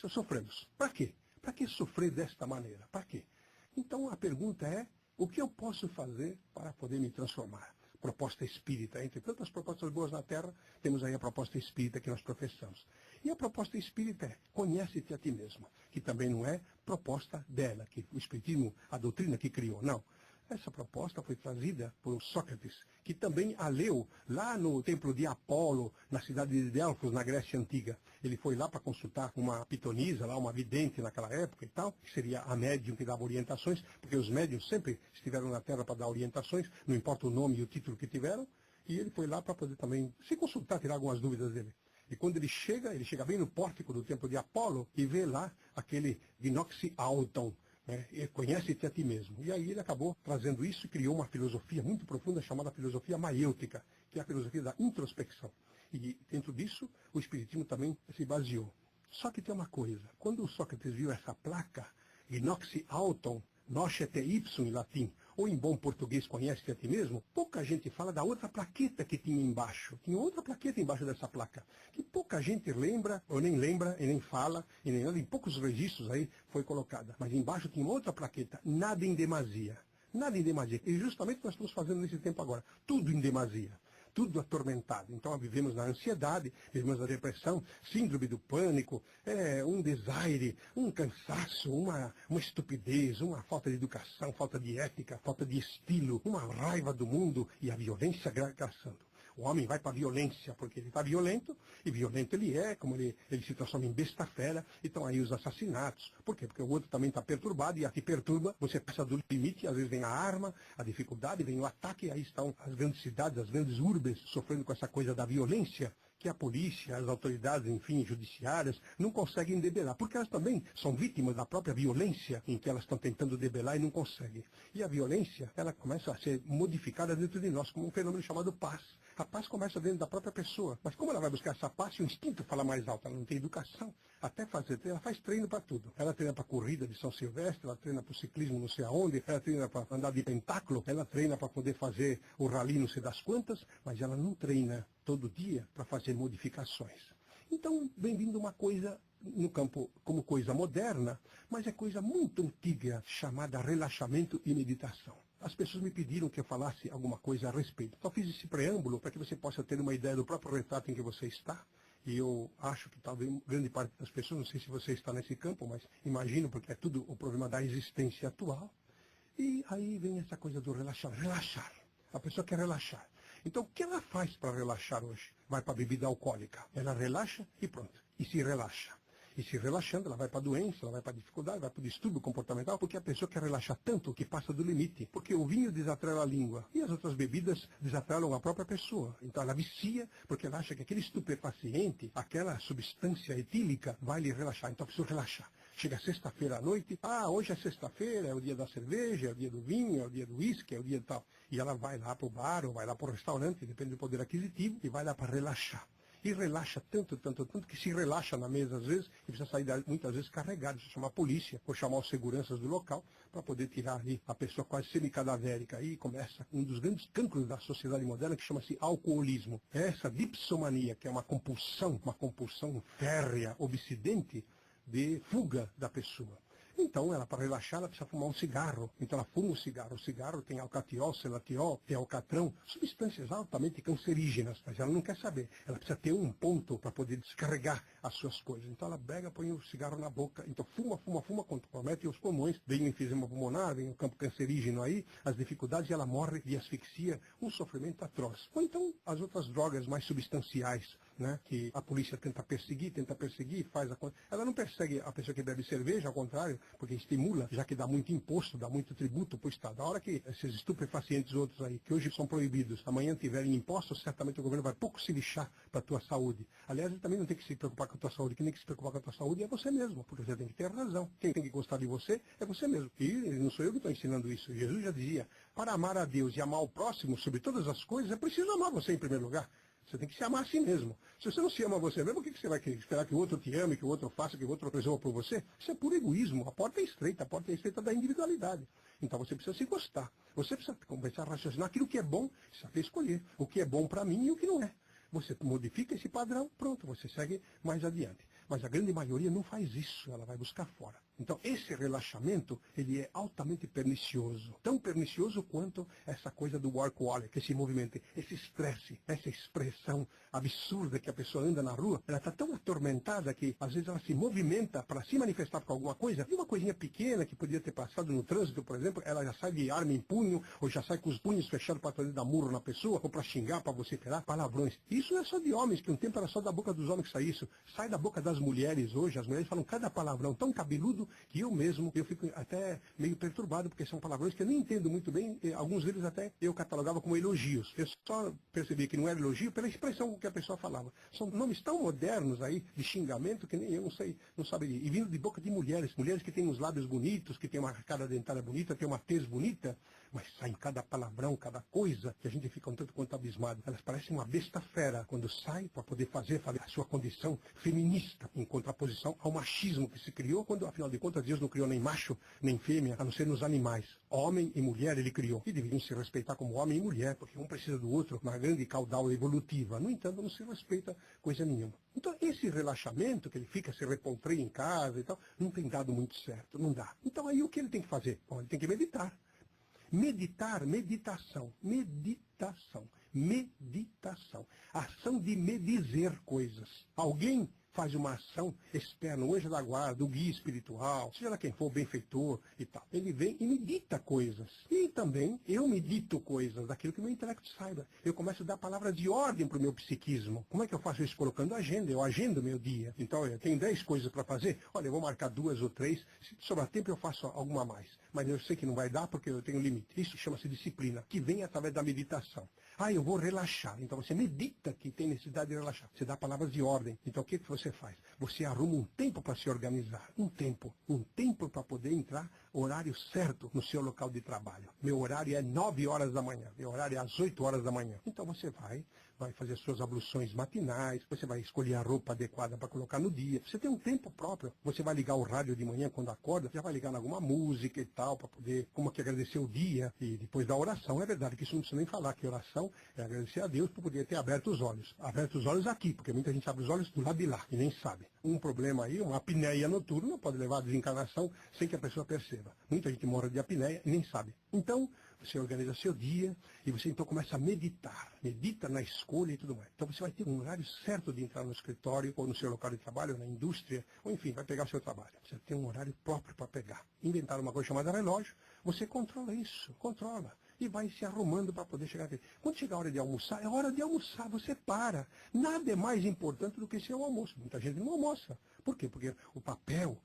sofremos. Para quê? Para que sofrer desta maneira? Para quê? Então a pergunta é, o que eu posso fazer para poder me transformar? proposta espírita. Entre tantas propostas boas na Terra, temos aí a proposta espírita que nós professamos. E a proposta espírita é: conhece-te a ti mesmo, que também não é proposta dela, que o espiritismo, a doutrina que criou, não. Essa proposta foi trazida por Sócrates, que também a leu lá no templo de Apolo, na cidade de Delfos, na Grécia Antiga. Ele foi lá para consultar uma pitonisa, lá, uma vidente naquela época e tal, que seria a médium que dava orientações, porque os médiums sempre estiveram na Terra para dar orientações, não importa o nome e o título que tiveram, e ele foi lá para poder também se consultar, tirar algumas dúvidas dele. E quando ele chega bem no pórtico do templo de Apolo e vê lá aquele Gnoxi Auton, conhece-te a ti mesmo. E aí ele acabou trazendo isso e criou uma filosofia muito profunda chamada filosofia maiêutica, que é a filosofia da introspecção. E dentro disso, o espiritismo também se baseou. Só que tem uma coisa: quando o Sócrates viu essa placa, Gnoxi Auton, Nocete Ipsum em latim, ou em bom português, conhece-te a ti mesmo, pouca gente fala da outra plaqueta que tinha embaixo. Tinha outra plaqueta embaixo dessa placa, que pouca gente lembra, ou nem lembra, e nem fala, e nem anda, em poucos registros aí foi colocada. Mas embaixo tinha outra plaqueta: nada em demasia. Nada em demasia. E justamente nós estamos fazendo nesse tempo agora, tudo em demasia. Tudo atormentado. Então vivemos na ansiedade, vivemos na depressão, síndrome do pânico, um desaire, um cansaço, uma estupidez, uma falta de educação, falta de ética, falta de estilo, uma raiva do mundo e a violência graçando. O homem vai para a violência porque ele está violento, e violento ele é, como ele se transforma em besta-fera, então aí os assassinatos. Por quê? Porque o outro também está perturbado, e a que perturba, você passa do limite, às vezes vem a arma, a dificuldade, vem o ataque, e aí estão as grandes cidades, as grandes urbes, sofrendo com essa coisa da violência, que a polícia, as autoridades, enfim, judiciárias, não conseguem debelar, porque elas também são vítimas da própria violência em que elas estão tentando debelar e não conseguem. E a violência, ela começa a ser modificada dentro de nós como um fenômeno chamado paz. A paz começa dentro da própria pessoa. Mas como ela vai buscar essa paz se o instinto fala mais alto? Ela não tem educação. Até fazer, ela faz treino para tudo. Ela treina para corrida de São Silvestre, ela treina para o ciclismo não sei aonde, ela treina para andar de pentáculo, ela treina para poder fazer o rally não sei das quantas, mas ela não treina todo dia para fazer modificações. Então, vem vindo uma coisa no campo como coisa moderna, mas é coisa muito antiga, chamada relaxamento e meditação. As pessoas me pediram que eu falasse alguma coisa a respeito. Só fiz esse preâmbulo para que você possa ter uma ideia do próprio retrato em que você está. E eu acho que talvez grande parte das pessoas, não sei se você está nesse campo, mas imagino, porque é tudo o problema da existência atual. E aí vem essa coisa do relaxar. Relaxar. A pessoa quer relaxar. Então, o que ela faz para relaxar hoje? Vai para a bebida alcoólica. Ela relaxa e pronto. E se relaxa. E se relaxando, ela vai para a doença, ela vai para a dificuldade, vai para o distúrbio comportamental, porque a pessoa quer relaxar tanto que passa do limite. Porque o vinho desatrela a língua e as outras bebidas desatrelam a própria pessoa. Então ela vicia porque ela acha que aquele estupefaciente, aquela substância etílica, vai lhe relaxar. Então a pessoa relaxa. Chega sexta-feira à noite, hoje é sexta-feira, é o dia da cerveja, é o dia do vinho, é o dia do uísque, é o dia de tal. E ela vai lá para o bar ou vai lá para o restaurante, depende do poder aquisitivo, e vai lá para relaxar. E relaxa tanto, que se relaxa na mesa às vezes, e precisa sair muitas vezes carregado, precisa chamar a polícia, ou chamar os seguranças do local, para poder tirar ali a pessoa quase semicadavérica. Aí começa um dos grandes cancros da sociedade moderna, que chama-se alcoolismo. É essa dipsomania, que é uma compulsão férrea, obsidente, de fuga da pessoa. Então, ela, para relaxar, ela precisa fumar um cigarro. Então, ela fuma um cigarro. O cigarro tem alcatiol, selatiol, tem alcatrão, substâncias altamente cancerígenas, mas ela não quer saber. Ela precisa ter um ponto para poder descarregar as suas coisas. Então, ela pega, põe o cigarro na boca. Então, fuma, compromete os pulmões, vem o enfisema pulmonar, vem o campo cancerígeno aí, as dificuldades, e ela morre de asfixia, um sofrimento atroz. Ou então, as outras drogas mais substanciais, que a polícia tenta perseguir, faz a coisa. Ela não persegue a pessoa que bebe cerveja, ao contrário, porque estimula, já que dá muito imposto, dá muito tributo para o Estado. A hora que esses estupefacientes outros aí, que hoje são proibidos, amanhã tiverem impostos, certamente o governo vai pouco se lixar para a tua saúde. Aliás, ele também não tem que se preocupar com a tua saúde, quem tem que se preocupar com a tua saúde é você mesmo, porque você tem que ter razão. Quem tem que gostar de você é você mesmo. E não sou eu que estou ensinando isso. Jesus já dizia, para amar a Deus e amar o próximo sobre todas as coisas, é preciso amar você em primeiro lugar. Você tem que se amar a si mesmo. Se você não se ama a você mesmo, o que você vai querer? Esperar que o outro te ame, que o outro faça, que o outro resolva por você? Isso é puro egoísmo. A porta é estreita da individualidade. Então você precisa se gostar. Você precisa começar a raciocinar aquilo que é bom, saber escolher o que é bom para mim e o que não é. Você modifica esse padrão, pronto, você segue mais adiante. Mas a grande maioria não faz isso, ela vai buscar fora. Então, esse relaxamento, ele é altamente pernicioso. Tão pernicioso quanto essa coisa do workaholic, esse movimento, esse estresse, essa expressão absurda que a pessoa anda na rua, ela está tão atormentada que, às vezes, ela se movimenta para se manifestar com alguma coisa, e uma coisinha pequena que podia ter passado no trânsito, por exemplo, ela já sai de arma em punho, ou já sai com os punhos fechados para fazer dar murro na pessoa, ou para xingar, para vociferar, palavrões. Isso não é só de homens, que um tempo era só da boca dos homens que sai isso. Sai da boca das mulheres hoje, as mulheres falam cada palavrão tão cabeludo que eu mesmo, eu fico até meio perturbado, porque são palavrões que eu nem entendo muito bem, e alguns deles até eu catalogava como elogios. Eu só percebi que não era elogio pela expressão que a pessoa falava. São nomes tão modernos aí, de xingamento, que nem eu não saberia. E vindo de boca de mulheres que têm uns lábios bonitos, que têm uma cara dentária bonita, têm uma tez bonita, mas saem cada palavrão, cada coisa, que a gente fica um tanto quanto abismado. Elas parecem uma besta fera quando sai para poder fazer a sua condição feminista, em contraposição ao machismo que se criou, quando, afinal de contas, Deus não criou nem macho, nem fêmea, a não ser nos animais. Homem e mulher ele criou. E deveriam se respeitar como homem e mulher, porque um precisa do outro, uma grande caudal evolutiva. No entanto, não se respeita coisa nenhuma. Então, esse relaxamento, que ele fica se repoltreia em casa e tal, não tem dado muito certo, não dá. Então, aí o que ele tem que fazer? Bom, ele tem que meditar. Meditar, meditação, meditação, meditação. Ação de medizer coisas. Alguém faz uma ação externa, o anjo da guarda, o guia espiritual, seja lá quem for, o benfeitor e tal. Ele vem e medita coisas. E também eu medito coisas daquilo que o meu intelecto saiba. Eu começo a dar palavras de ordem para o meu psiquismo. Como é que eu faço isso? Colocando agenda. Eu agendo o meu dia. Então, eu tenho 10 coisas para fazer. Olha, eu vou marcar 2 ou 3. Se sobrar tempo, eu faço alguma a mais. Mas eu sei que não vai dar porque eu tenho limite. Isso chama-se disciplina, que vem através da meditação. Ah, eu vou relaxar. Então, você medita que tem necessidade de relaxar. Você dá palavras de ordem. Então, o que você faz? Você arruma um tempo para se organizar. Um tempo para poder entrar horário certo no seu local de trabalho. Meu horário é 9 horas da manhã. Meu horário é às 8 horas da manhã. Então você vai fazer suas abluções matinais, você vai escolher a roupa adequada para colocar no dia. Você tem um tempo próprio. Você vai ligar o rádio de manhã quando acorda, já vai ligar em alguma música e tal, para poder, como que agradecer o dia. E depois da oração, é verdade que isso não precisa nem falar, que oração é agradecer a Deus por poder ter aberto os olhos. Aberto os olhos aqui, porque muita gente abre os olhos do lado de lá e nem sabe. Um problema aí, uma apneia noturna, pode levar à desencarnação sem que a pessoa perceba. Muita gente morre de apneia e nem sabe. Então, você organiza seu dia e você então começa a meditar. Medita na escolha e tudo mais. Então você vai ter um horário certo de entrar no escritório, ou no seu local de trabalho, ou na indústria, ou enfim, vai pegar o seu trabalho. Você tem um horário próprio para pegar. Inventar uma coisa chamada relógio, você controla isso, controla. E vai se arrumando para poder chegar aqui. Quando chegar a hora de almoçar, é hora de almoçar, você para. Nada é mais importante do que seu almoço. Muita gente não almoça. Por quê? Porque o papel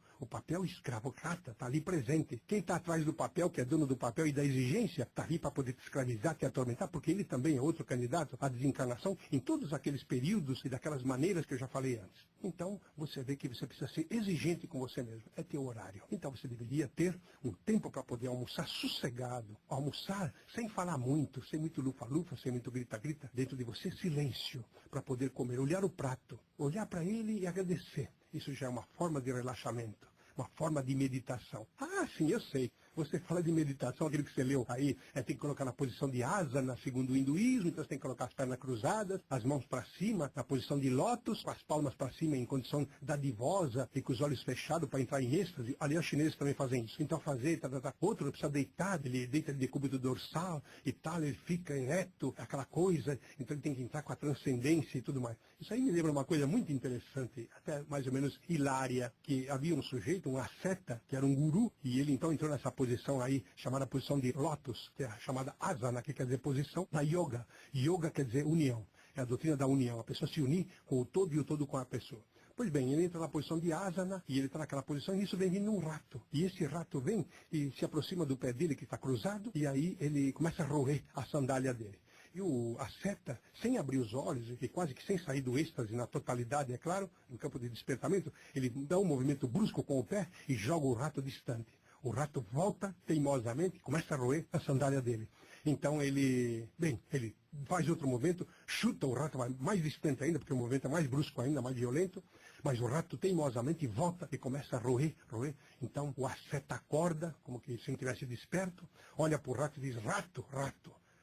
escravocrata está ali presente. Quem está atrás do papel, que é dono do papel e da exigência, está ali para poder te escravizar, te atormentar, porque ele também é outro candidato à desencarnação em todos aqueles períodos e daquelas maneiras que eu já falei antes. Então, você vê que você precisa ser exigente com você mesmo. É teu horário. Então, você deveria ter um tempo para poder almoçar sossegado. Almoçar sem falar muito, sem muito lufa-lufa, sem muito grita-grita. Dentro de você, silêncio, para poder comer. Olhar o prato, olhar para ele e agradecer. Isso já é uma forma de relaxamento, uma forma de meditação. Ah, sim, eu sei. Você fala de meditação, aquilo que você leu aí, tem que colocar na posição de asana, segundo o hinduísmo, então você tem que colocar as pernas cruzadas, as mãos para cima, na posição de lótus, com as palmas para cima em condição dadivosa e com os olhos fechados para entrar em êxtase. Aliás, os chineses também fazem isso. Então fazer, outro precisa deitar, ele deita de decúbito dorsal e tal, ele fica ereto, aquela coisa, então ele tem que entrar com a transcendência e tudo mais. Isso aí me lembra uma coisa muito interessante, até mais ou menos hilária, que havia um sujeito, um asceta, que era um guru, e ele então entrou nessa posição aí, chamada posição de lótus, que é a chamada asana, que quer dizer posição da yoga. Yoga quer dizer união, é a doutrina da união, a pessoa se unir com o todo e o todo com a pessoa. Pois bem, ele entra na posição de asana, e ele está naquela posição, e isso vem vindo um rato. E esse rato vem e se aproxima do pé dele, que está cruzado, e aí ele começa a roer a sandália dele. E o asceta, sem abrir os olhos, e quase que sem sair do êxtase na totalidade, é claro, no campo de despertamento, ele dá um movimento brusco com o pé e joga o rato distante. O rato volta teimosamente e começa a roer a sandália dele. Então ele faz outro movimento, chuta o rato, vai mais distante ainda, porque o movimento é mais brusco ainda, mais violento, mas o rato teimosamente volta e começa a roer. Então o asceta acorda, como que se não tivesse desperto, olha para o rato e diz, rato.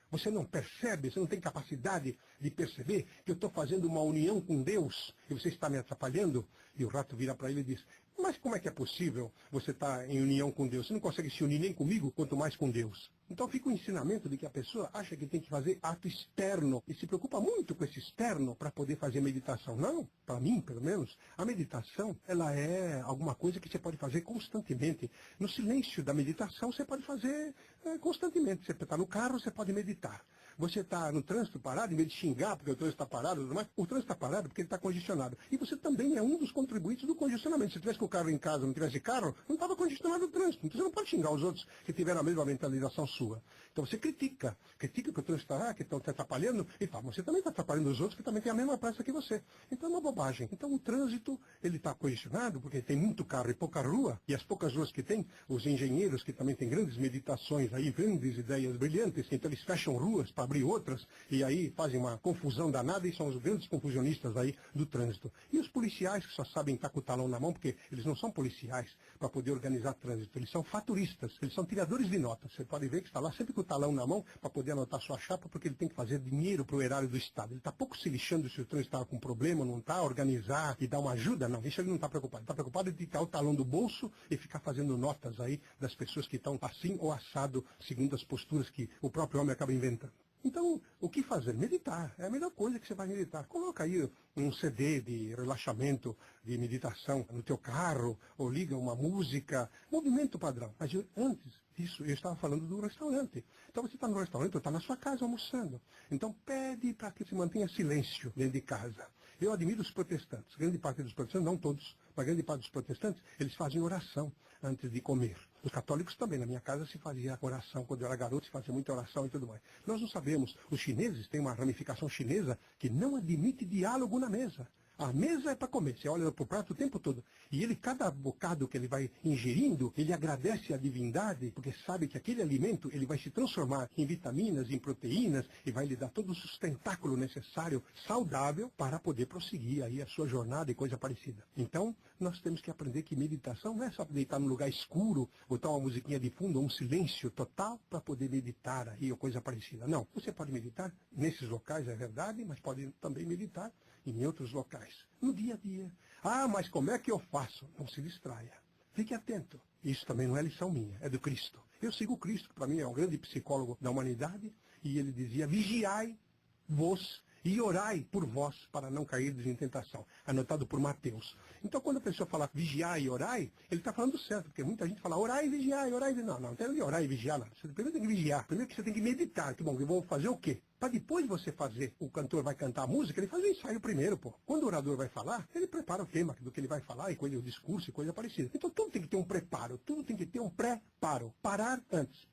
Você não percebe, você não tem capacidade de perceber que eu estou fazendo uma união com Deus e você está me atrapalhando? E o rato vira para ele e diz, Mas como é que é possível você estar em união com Deus? Você não consegue se unir nem comigo, quanto mais com Deus. Então fica o ensinamento de que a pessoa acha que tem que fazer ato externo e se preocupa muito com esse externo para poder fazer meditação. Não, para mim, pelo menos, a meditação ela é alguma coisa que você pode fazer constantemente. No silêncio da meditação você pode fazer constantemente. Você está no carro, você pode meditar. Você está no trânsito parado, em vez de xingar porque o trânsito está parado, mas o trânsito está parado porque ele está congestionado. E você também é um dos contribuintes do congestionamento. Se tivesse com o carro em casa, não tivesse carro, não estava congestionado o trânsito. Então você não pode xingar os outros que tiveram a mesma mentalização sua. Então você critica que o trânsito está lá, que estão te atrapalhando, e fala, você também está atrapalhando os outros que também têm a mesma pressa que você. Então é uma bobagem. Então o trânsito, ele está congestionado porque tem muito carro e pouca rua, e as poucas ruas que tem, os engenheiros que também têm grandes meditações aí, grandes ideias brilhantes, então eles fecham ruas para abrir outras, e aí fazem uma confusão danada, e são os grandes confusionistas aí do trânsito. E os policiais que só sabem estar com o talão na mão, porque eles não são policiais para poder organizar trânsito, eles são faturistas, eles são tiradores de notas. Você pode ver que está lá sempre com o talão na mão para poder anotar sua chapa, porque ele tem que fazer dinheiro para o erário do Estado. Ele está pouco se lixando se o trânsito está com problema, não está, organizar e dar uma ajuda, não, isso ele não está preocupado. Ele está preocupado de tirar o talão do bolso e ficar fazendo notas aí das pessoas que estão assim ou assado, segundo as posturas que o próprio homem acaba inventando. Então, o que fazer? Meditar. É a melhor coisa que você vai meditar. Coloca aí um CD de relaxamento, de meditação no teu carro, ou liga uma música, movimento padrão. Mas antes disso, eu estava falando do restaurante. Então você está no restaurante ou está na sua casa almoçando. Então pede para que se mantenha silêncio dentro de casa. Eu admiro os protestantes. Grande parte dos protestantes, não todos, mas grande parte dos protestantes, eles fazem oração antes de comer. Os católicos também, na minha casa se fazia oração, quando eu era garoto se fazia muita oração e tudo mais. Nós não sabemos, os chineses têm uma ramificação chinesa que não admite diálogo na mesa. A mesa é para comer, você olha para o prato o tempo todo. E ele, cada bocado que ele vai ingerindo, ele agradece a divindade, porque sabe que aquele alimento ele vai se transformar em vitaminas, em proteínas, e vai lhe dar todo o sustentáculo necessário, saudável, para poder prosseguir aí a sua jornada e coisa parecida. Então, nós temos que aprender que meditação não é só deitar num lugar escuro, botar uma musiquinha de fundo, um silêncio total, para poder meditar aí ou coisa parecida. Não, você pode meditar nesses locais, é verdade, mas pode também meditar em outros locais, no dia a dia. Ah, mas como é que eu faço? Não se distraia. Fique atento. Isso também não é lição minha, é do Cristo. Eu sigo o Cristo, que para mim é um grande psicólogo da humanidade, e ele dizia, vigiai-vos e orai por vós para não cairdes em tentação. Anotado por Mateus. Então, quando a pessoa fala vigiar e orai, ele está falando certo, porque muita gente fala orai e vigiar, orai e vigiar. Não tem de orar e vigiar, não. Você primeiro tem que vigiar. Primeiro que você tem que meditar. Que bom, eu vou fazer o quê? Para depois você fazer, o cantor vai cantar a música, ele faz o ensaio primeiro, pô. Quando o orador vai falar, ele prepara o tema do que ele vai falar, e coisa, o discurso e coisa parecida. Então, tudo tem que ter um preparo, tudo tem que ter um pré-paro. Parar antes,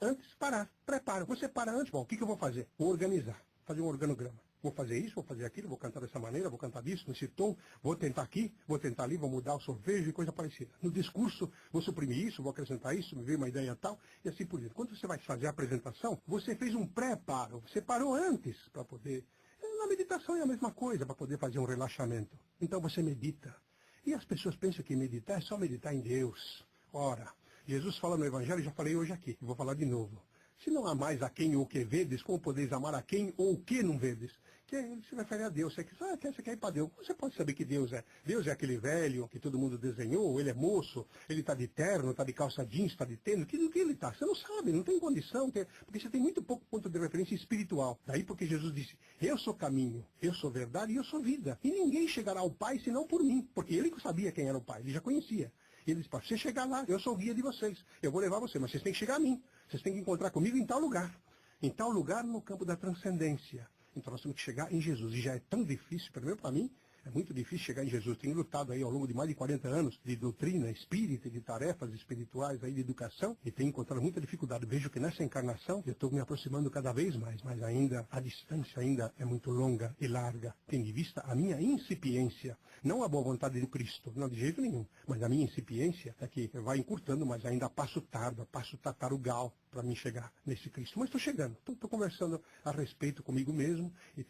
antes, parar, preparo. Você para antes, bom, o que eu vou fazer? Vou organizar, fazer um organograma. Vou fazer isso, vou fazer aquilo, vou cantar dessa maneira, vou cantar disso, nesse tom, vou tentar aqui, vou tentar ali, vou mudar o sorvejo e coisa parecida. No discurso, vou suprimir isso, vou acrescentar isso, me veio uma ideia tal, e assim por diante. Quando você vai fazer a apresentação, você fez um pré-paro, você parou antes para poder... Na meditação é a mesma coisa, para poder fazer um relaxamento. Então você medita. E as pessoas pensam que meditar é só meditar em Deus. Ora, Jesus fala no Evangelho, já falei hoje aqui, vou falar de novo. Se não há mais a quem ou o que vedes, como podeis amar a quem ou o que não vedes? Que se refere a Deus. Você quer ir para Deus. Você pode saber que Deus é. Deus é aquele velho que todo mundo desenhou, ele é moço, ele está de terno, está de calça jeans, está de tênis. Do que ele está? Você não sabe, não tem condição, porque você tem muito pouco ponto de referência espiritual. Daí porque Jesus disse, eu sou caminho, eu sou verdade e eu sou vida. E ninguém chegará ao Pai senão por mim. Porque ele sabia quem era o Pai, ele já conhecia. E ele disse, para você chegar lá, eu sou o guia de vocês. Eu vou levar você, mas vocês têm que chegar a mim. Vocês têm que encontrar comigo em tal lugar. Em tal lugar, no campo da transcendência. Então nós temos que chegar em Jesus. E já é tão difícil, pelo menos para mim, é muito difícil chegar em Jesus. Tenho lutado aí ao longo de mais de 40 anos de doutrina espírita, de tarefas espirituais, aí de educação, e tenho encontrado muita dificuldade. Vejo que nessa encarnação eu estou me aproximando cada vez mais, mas ainda a distância ainda é muito longa e larga, tendo em vista a minha incipiência. Não a boa vontade de Cristo, não de jeito nenhum, mas a minha incipiência é que vai encurtando, mas ainda a passo tardo, a passo tartarugal. para mim chegar nesse Cristo. Mas estou chegando, estou conversando a respeito comigo mesmo e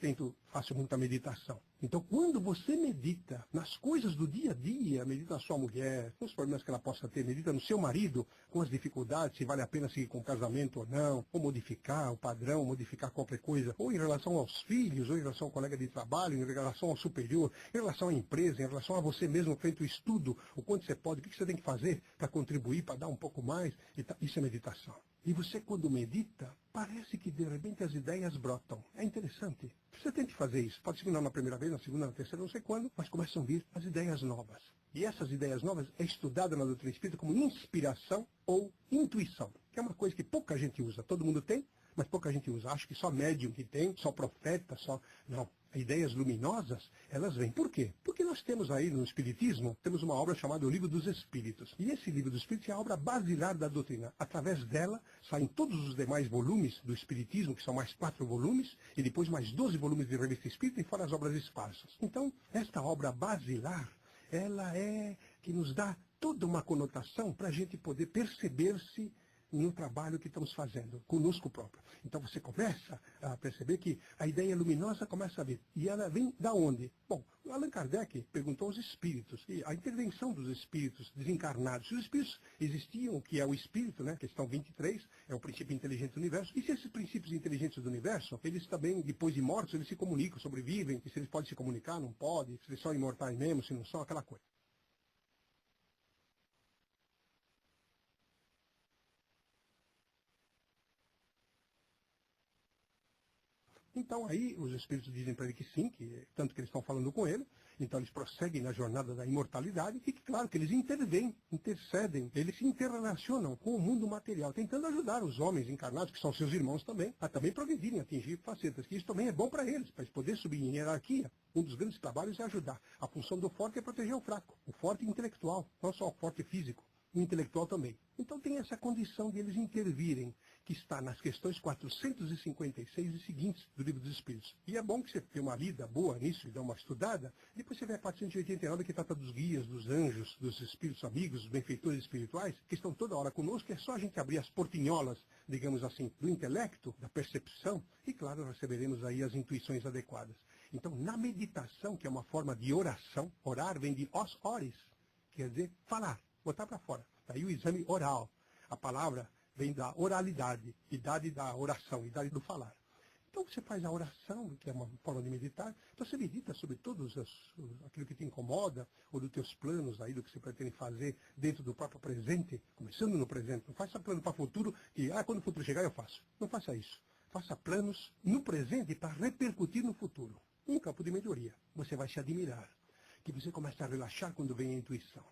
faço muita meditação. Então, quando você medita nas coisas do dia a dia, medita na sua mulher, nos problemas que ela possa ter, medita no seu marido, com as dificuldades, se vale a pena seguir com o casamento ou não, ou modificar o padrão, modificar qualquer coisa, ou em relação aos filhos, ou em relação ao colega de trabalho, em relação ao superior, em relação à empresa, em relação a você mesmo, feito o estudo, o quanto você pode, o que você tem que fazer para contribuir, para dar um pouco mais, isso é meditação. E você, quando medita, parece que de repente as ideias brotam. É interessante. Você tente fazer isso. Pode ser não na primeira vez, na segunda, na terceira, não sei quando, mas começam a vir as ideias novas. E essas ideias novas é estudada na doutrina espírita como inspiração ou intuição, que é uma coisa que pouca gente usa. Todo mundo tem, mas pouca gente usa. Acho que só médium que tem, só profeta, só... Não. Ideias luminosas, elas vêm. Por quê? Porque nós temos aí no Espiritismo, temos uma obra chamada O Livro dos Espíritos. E esse Livro dos Espíritos é a obra basilar da doutrina. Através dela saem todos os demais volumes do Espiritismo, que são mais 4 volumes, e depois mais 12 volumes de Revista Espírita, e fora as obras esparsas. Então, esta obra basilar, ela é que nos dá toda uma conotação para a gente poder perceber-se no trabalho que estamos fazendo, conosco próprio. Então você começa a perceber que a ideia luminosa começa a vir. E ela vem da onde? Bom, Allan Kardec perguntou aos espíritos, e a intervenção dos espíritos desencarnados. Se os espíritos existiam, o que é o espírito, né? Questão 23, é o princípio inteligente do universo. E se esses princípios inteligentes do universo, eles também, depois de mortos, eles se comunicam, sobrevivem, e se eles podem se comunicar, não podem, se eles são imortais mesmo, se não são, aquela coisa. Então aí os espíritos dizem para ele que sim, que tanto que eles estão falando com ele, então eles prosseguem na jornada da imortalidade e que claro que eles intervêm, intercedem, eles se interrelacionam com o mundo material, tentando ajudar os homens encarnados, que são seus irmãos também, a também progredirem, atingir facetas, que isso também é bom para eles poderem subir em hierarquia. Um dos grandes trabalhos é ajudar. A função do forte é proteger o fraco, o forte intelectual, não só o forte físico. O intelectual também. Então tem essa condição de eles intervirem, que está nas questões 456 e seguintes do Livro dos Espíritos. E é bom que você tenha uma lida boa nisso e dê uma estudada, depois você vai a 489 que trata dos guias, dos anjos, dos espíritos amigos, dos benfeitores espirituais, que estão toda hora conosco, é só a gente abrir as portinholas, digamos assim, do intelecto, da percepção, e claro, receberemos aí as intuições adequadas. Então, na meditação, que é uma forma de oração, orar vem de os ores, quer dizer, falar. Botar para fora. Daí o exame oral. A palavra vem da oralidade, idade da oração, idade do falar. Então você faz a oração, que é uma forma de meditar. Então você medita sobre aquilo que te incomoda, ou dos teus planos aí, do que você pretende fazer dentro do próprio presente, começando no presente. Não faça plano para o futuro e, quando o futuro chegar eu faço. Não faça isso. Faça planos no presente para repercutir no futuro. Um campo de melhoria. Você vai se admirar. Que você começa a relaxar quando vem a intuição.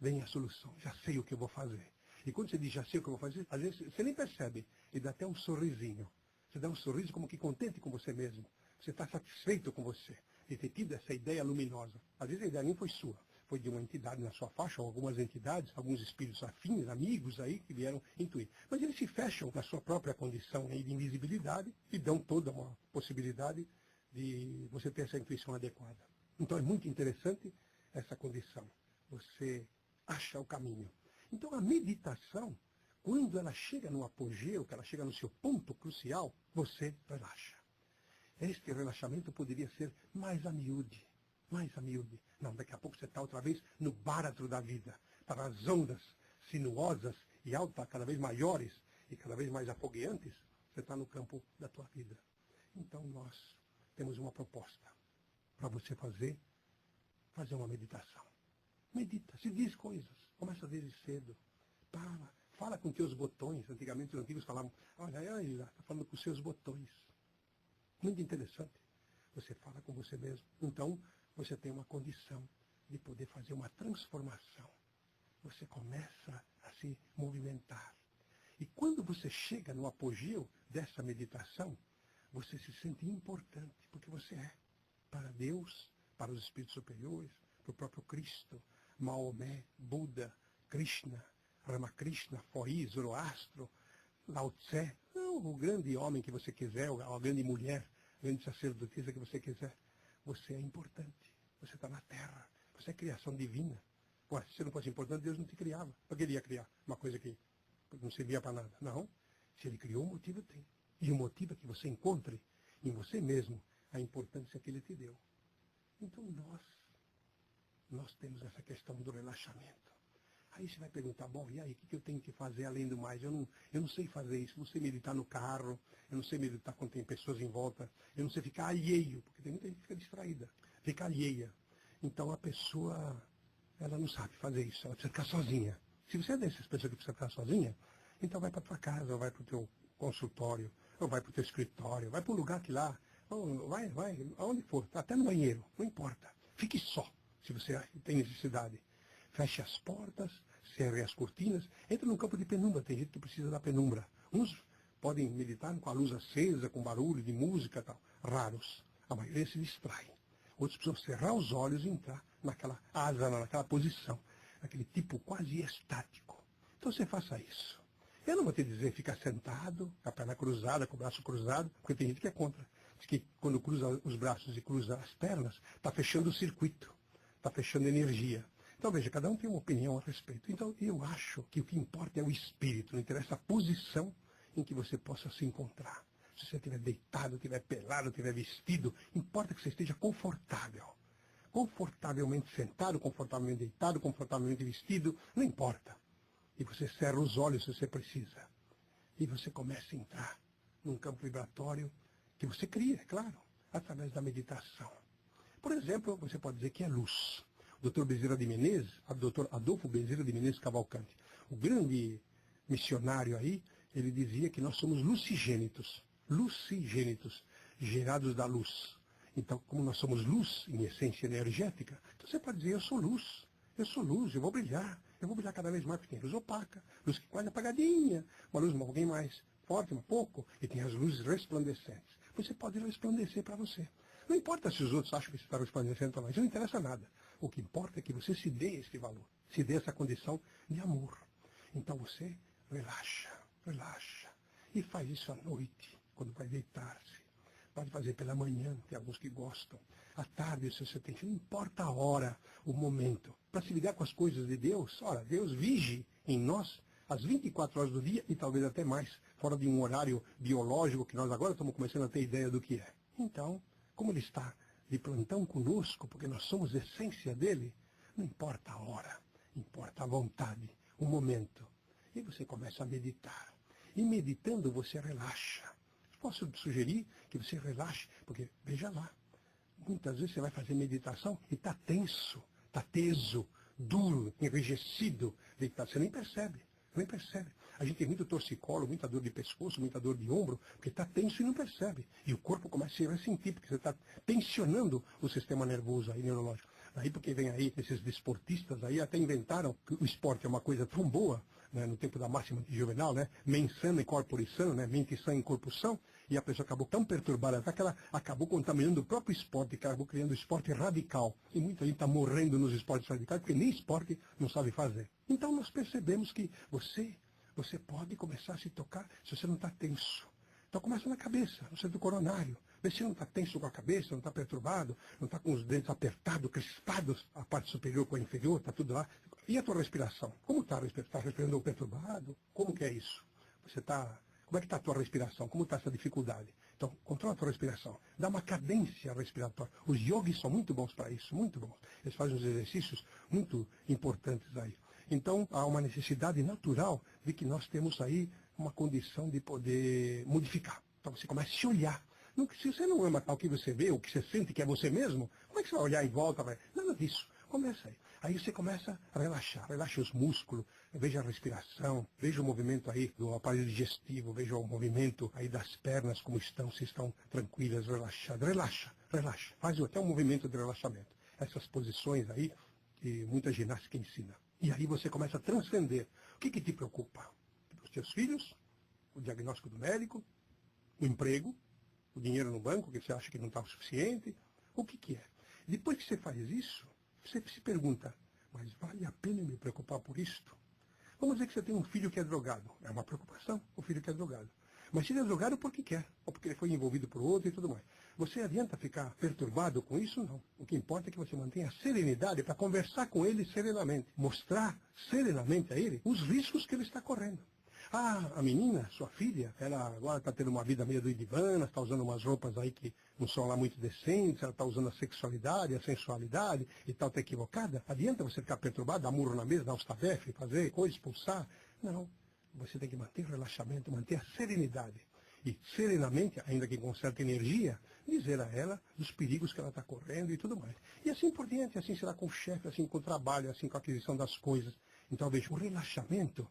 Vem a solução, já sei o que eu vou fazer. E quando você diz já sei o que eu vou fazer, às vezes você nem percebe, e dá até um sorrisinho. Você dá um sorriso como que contente com você mesmo. Você está satisfeito com você, de ter tido essa ideia luminosa. Às vezes a ideia nem foi sua, foi de uma entidade na sua faixa, ou algumas entidades, alguns espíritos afins, amigos aí, que vieram intuir. Mas eles se fecham na sua própria condição aí de invisibilidade e dão toda uma possibilidade de você ter essa intuição adequada. Então é muito interessante essa condição. Você acha o caminho. Então a meditação, quando ela chega no apogeu, que ela chega no seu ponto crucial, você relaxa. Este relaxamento poderia ser mais a miúde, mais a miúde. Não, daqui a pouco você está outra vez no báratro da vida, para as ondas sinuosas e altas, cada vez maiores e cada vez mais afogueantes, você está no campo da tua vida. Então nós temos uma proposta para você fazer uma meditação. Medita, se diz coisas, começa desde cedo. Fala com teus botões. Antigamente os antigos falavam, olha, está falando com os seus botões. Muito interessante. Você fala com você mesmo. Então, você tem uma condição de poder fazer uma transformação. Você começa a se movimentar. E quando você chega no apogeu dessa meditação, você se sente importante, porque você é para Deus, para os espíritos superiores, para o próprio Cristo, Maomé, Buda, Krishna, Ramakrishna, Foí, Zoroastro, Lao Tse, o grande homem que você quiser, a grande mulher, a grande sacerdotisa que você quiser. Você é importante, você está na Terra, você é criação divina. Se você não fosse importante, Deus não te criava. Por que ele ia criar uma coisa que não servia para nada? Não, Se ele criou, o motivo tem. E o motivo é que você encontre em você mesmo a importância que ele te deu. Então nós temos essa questão do relaxamento. Aí você vai perguntar, bom, e aí, o que eu tenho que fazer além do mais? Eu não sei fazer isso, não sei meditar no carro, eu não sei meditar quando tem pessoas em volta, eu não sei ficar alheio, porque tem muita gente que fica distraída, fica alheia. Então a pessoa, ela não sabe fazer isso, ela precisa ficar sozinha. Se você é dessas pessoas que precisa ficar sozinha, então vai para tua casa, ou vai para o teu consultório, ou vai para o teu escritório, vai para um lugar que lá, ou vai, aonde for, até no banheiro, não importa. Fique só, se você tem necessidade. Feche as portas, cerre as cortinas, entra num campo de penumbra, tem gente que precisa da penumbra. Uns podem meditar com a luz acesa, com barulho de música e tal. Raros. A maioria se distrai. Outros precisam cerrar os olhos e entrar naquela asana, naquela posição, naquele tipo quase estático. Então você faça isso. Eu não vou te dizer ficar sentado, com a perna cruzada, com o braço cruzado, porque tem gente que é contra. Diz que quando cruza os braços e cruza as pernas, está fechando o circuito, está fechando energia. Então, veja, cada um tem uma opinião a respeito. Então, eu acho que o que importa é o espírito, não interessa a posição em que você possa se encontrar. Se você estiver deitado, estiver pelado, estiver vestido, importa que você esteja confortável. Confortavelmente sentado, confortavelmente deitado, confortavelmente vestido, não importa. E você cerra os olhos se você precisa. E você começa a entrar num campo vibratório que você cria, é claro, através da meditação. Por exemplo, você pode dizer que é luz. O Dr. Bezerra de Menezes, o Dr. Adolfo Bezerra de Menezes Cavalcante, o grande missionário aí, ele dizia que nós somos lucigênitos, gerados da luz. Então, como nós somos luz, em essência energética, então você pode dizer, eu sou luz, eu vou brilhar cada vez mais, porque tem luz opaca, luz que quase apagadinha, uma luz um pouquinho mais forte, um pouco, e tem as luzes resplandecentes. Você pode resplandecer para você. Não importa se os outros acham que você está resplandecendo ou não, isso não interessa nada. O que importa é que você se dê esse valor, se dê essa condição de amor. Então você relaxa, e faz isso à noite, quando vai deitar-se. Pode fazer pela manhã, tem alguns que gostam. À tarde, se você tem, não importa a hora, o momento. Para se ligar com as coisas de Deus, ora, Deus vige em nós às 24 horas do dia e talvez até mais, fora de um horário biológico que nós agora estamos começando a ter ideia do que é. Então, como Ele está de plantão conosco, porque nós somos essência dele, não importa a hora, importa a vontade, o momento. E você começa a meditar. E meditando você relaxa. Posso sugerir que você relaxe, porque veja lá, muitas vezes você vai fazer meditação e está tenso, está teso, duro, enrijecido, deitado. Você nem percebe. A gente tem muito torcicolo, muita dor de pescoço, muita dor de ombro, porque está tenso e não percebe. E o corpo começa a se ressentir, porque você está tensionando o sistema nervoso aí, neurológico. Daí porque vem aí esses desportistas aí, até inventaram que o esporte é uma coisa tão boa, né, no tempo da máxima de Juvenal, né? Mens sana e corpore sano, né? Mente sã e corpo são. E a pessoa acabou tão perturbada, até que ela acabou contaminando o próprio esporte, que acabou criando esporte radical. E muita gente está morrendo nos esportes radicais, porque nem esporte não sabe fazer. Então nós percebemos que você pode começar a se tocar se você não está tenso. Então começa na cabeça, no centro do coronário. Vê se não está tenso com a cabeça, não está perturbado, não está com os dentes apertados, crispados, a parte superior com a inferior, está tudo lá. E a tua respiração? Como está? Está respirando perturbado? Como que é isso? Como é que está a tua respiração? Como está essa dificuldade? Então, controla a tua respiração. Dá uma cadência respiratória. Os yogis são muito bons para isso, muito bons. Eles fazem uns exercícios muito importantes aí. Então, há uma necessidade natural de que nós temos aí uma condição de poder modificar. Então, você começa a se olhar. Não, se você não ama o que você vê, o que você sente que é você mesmo, como é que você vai olhar em volta? Nada disso. Começa aí. Aí você começa a relaxar. Relaxa os músculos, veja a respiração, veja o movimento aí do aparelho digestivo, veja o movimento aí das pernas, como estão, se estão tranquilas, relaxadas. Relaxa. Faz até um movimento de relaxamento. Essas posições aí que muita ginástica ensina. E aí você começa a transcender. O que te preocupa? Os teus filhos, o diagnóstico do médico, o emprego, o dinheiro no banco, que você acha que não está o suficiente. O que é? Depois que você faz isso, você se pergunta, mas vale a pena me preocupar por isto? Vamos dizer que você tem um filho que é drogado. É uma preocupação, o filho que é drogado. Mas se ele é drogado porque quer, ou porque ele foi envolvido por outro e tudo mais. Você adianta ficar perturbado com isso? Não. O que importa é que você mantenha a serenidade para conversar com ele serenamente. Mostrar serenamente a ele os riscos que ele está correndo. Ah, a menina, sua filha, ela agora está tendo uma vida meio doidivana, está usando umas roupas aí que não são lá muito decentes, ela está usando a sexualidade, a sensualidade e tal, está equivocada. Adianta você ficar perturbado, dar murro na mesa, dar uns tabefes, fazer coisa, expulsar? Não. Você tem que manter o relaxamento, manter a serenidade. E serenamente, ainda que com certa energia, dizer a ela dos perigos que ela está correndo e tudo mais. E assim por diante, assim será com o chefe, assim com o trabalho, assim com a aquisição das coisas. Então veja, o relaxamento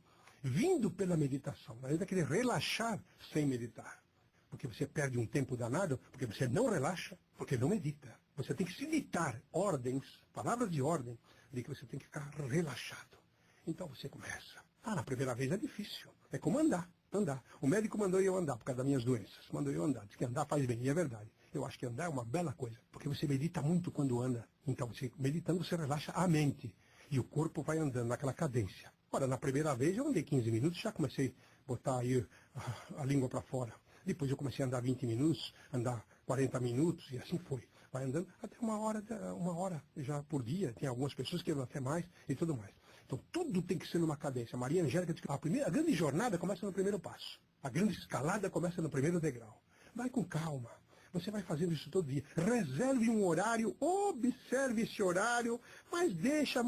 vindo pela meditação. Ainda querer relaxar sem meditar. Porque você perde um tempo danado, porque você não relaxa, porque não medita. Você tem que se ditar ordens, palavras de ordem, de que você tem que ficar relaxado. Então você começa. Ah, na primeira vez é difícil. É como andar. O médico mandou eu andar por causa das minhas doenças. Mandou eu andar. Diz que andar faz bem. E é verdade. Eu acho que andar é uma bela coisa. Porque você medita muito quando anda. Então, meditando, você relaxa a mente. E o corpo vai andando naquela cadência. Ora, na primeira vez eu andei 15 minutos, já comecei a botar aí a língua para fora. Depois eu comecei a andar 20 minutos, andar 40 minutos e assim foi. Vai andando até uma hora já por dia. Tem algumas pessoas que andam até mais e tudo mais. Então tudo tem que ser numa cadência. Maria Angélica diz que a grande jornada começa no primeiro passo. A grande escalada começa no primeiro degrau. Vai com calma. Você vai fazendo isso todo dia. Reserve um horário, observe esse horário, mas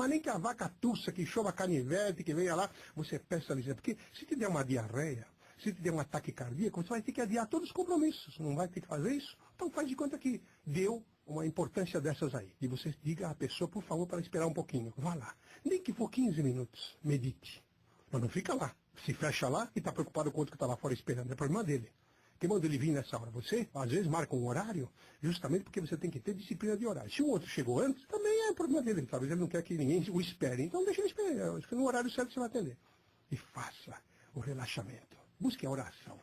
nem que a vaca tussa, que chova canivete, que venha lá, você peça licença. Porque se te der uma diarreia, se te der um ataque cardíaco, você vai ter que adiar todos os compromissos. Não vai ter que fazer isso? Então faz de conta que deu uma importância dessas aí. E você diga à pessoa, por favor, para esperar um pouquinho. Vá lá. Nem que for 15 minutos, medite. Mas não fica lá. Se fecha lá e está preocupado com o outro que está lá fora esperando. É problema dele. Quem manda ele vir nessa hora? Você, às vezes, marca um horário justamente porque você tem que ter disciplina de horário. Se o outro chegou antes, também é problema dele. Talvez ele não quer que ninguém o espere. Então deixa ele esperar. Acho que no horário certo você vai atender. E faça o relaxamento. Busque a oração.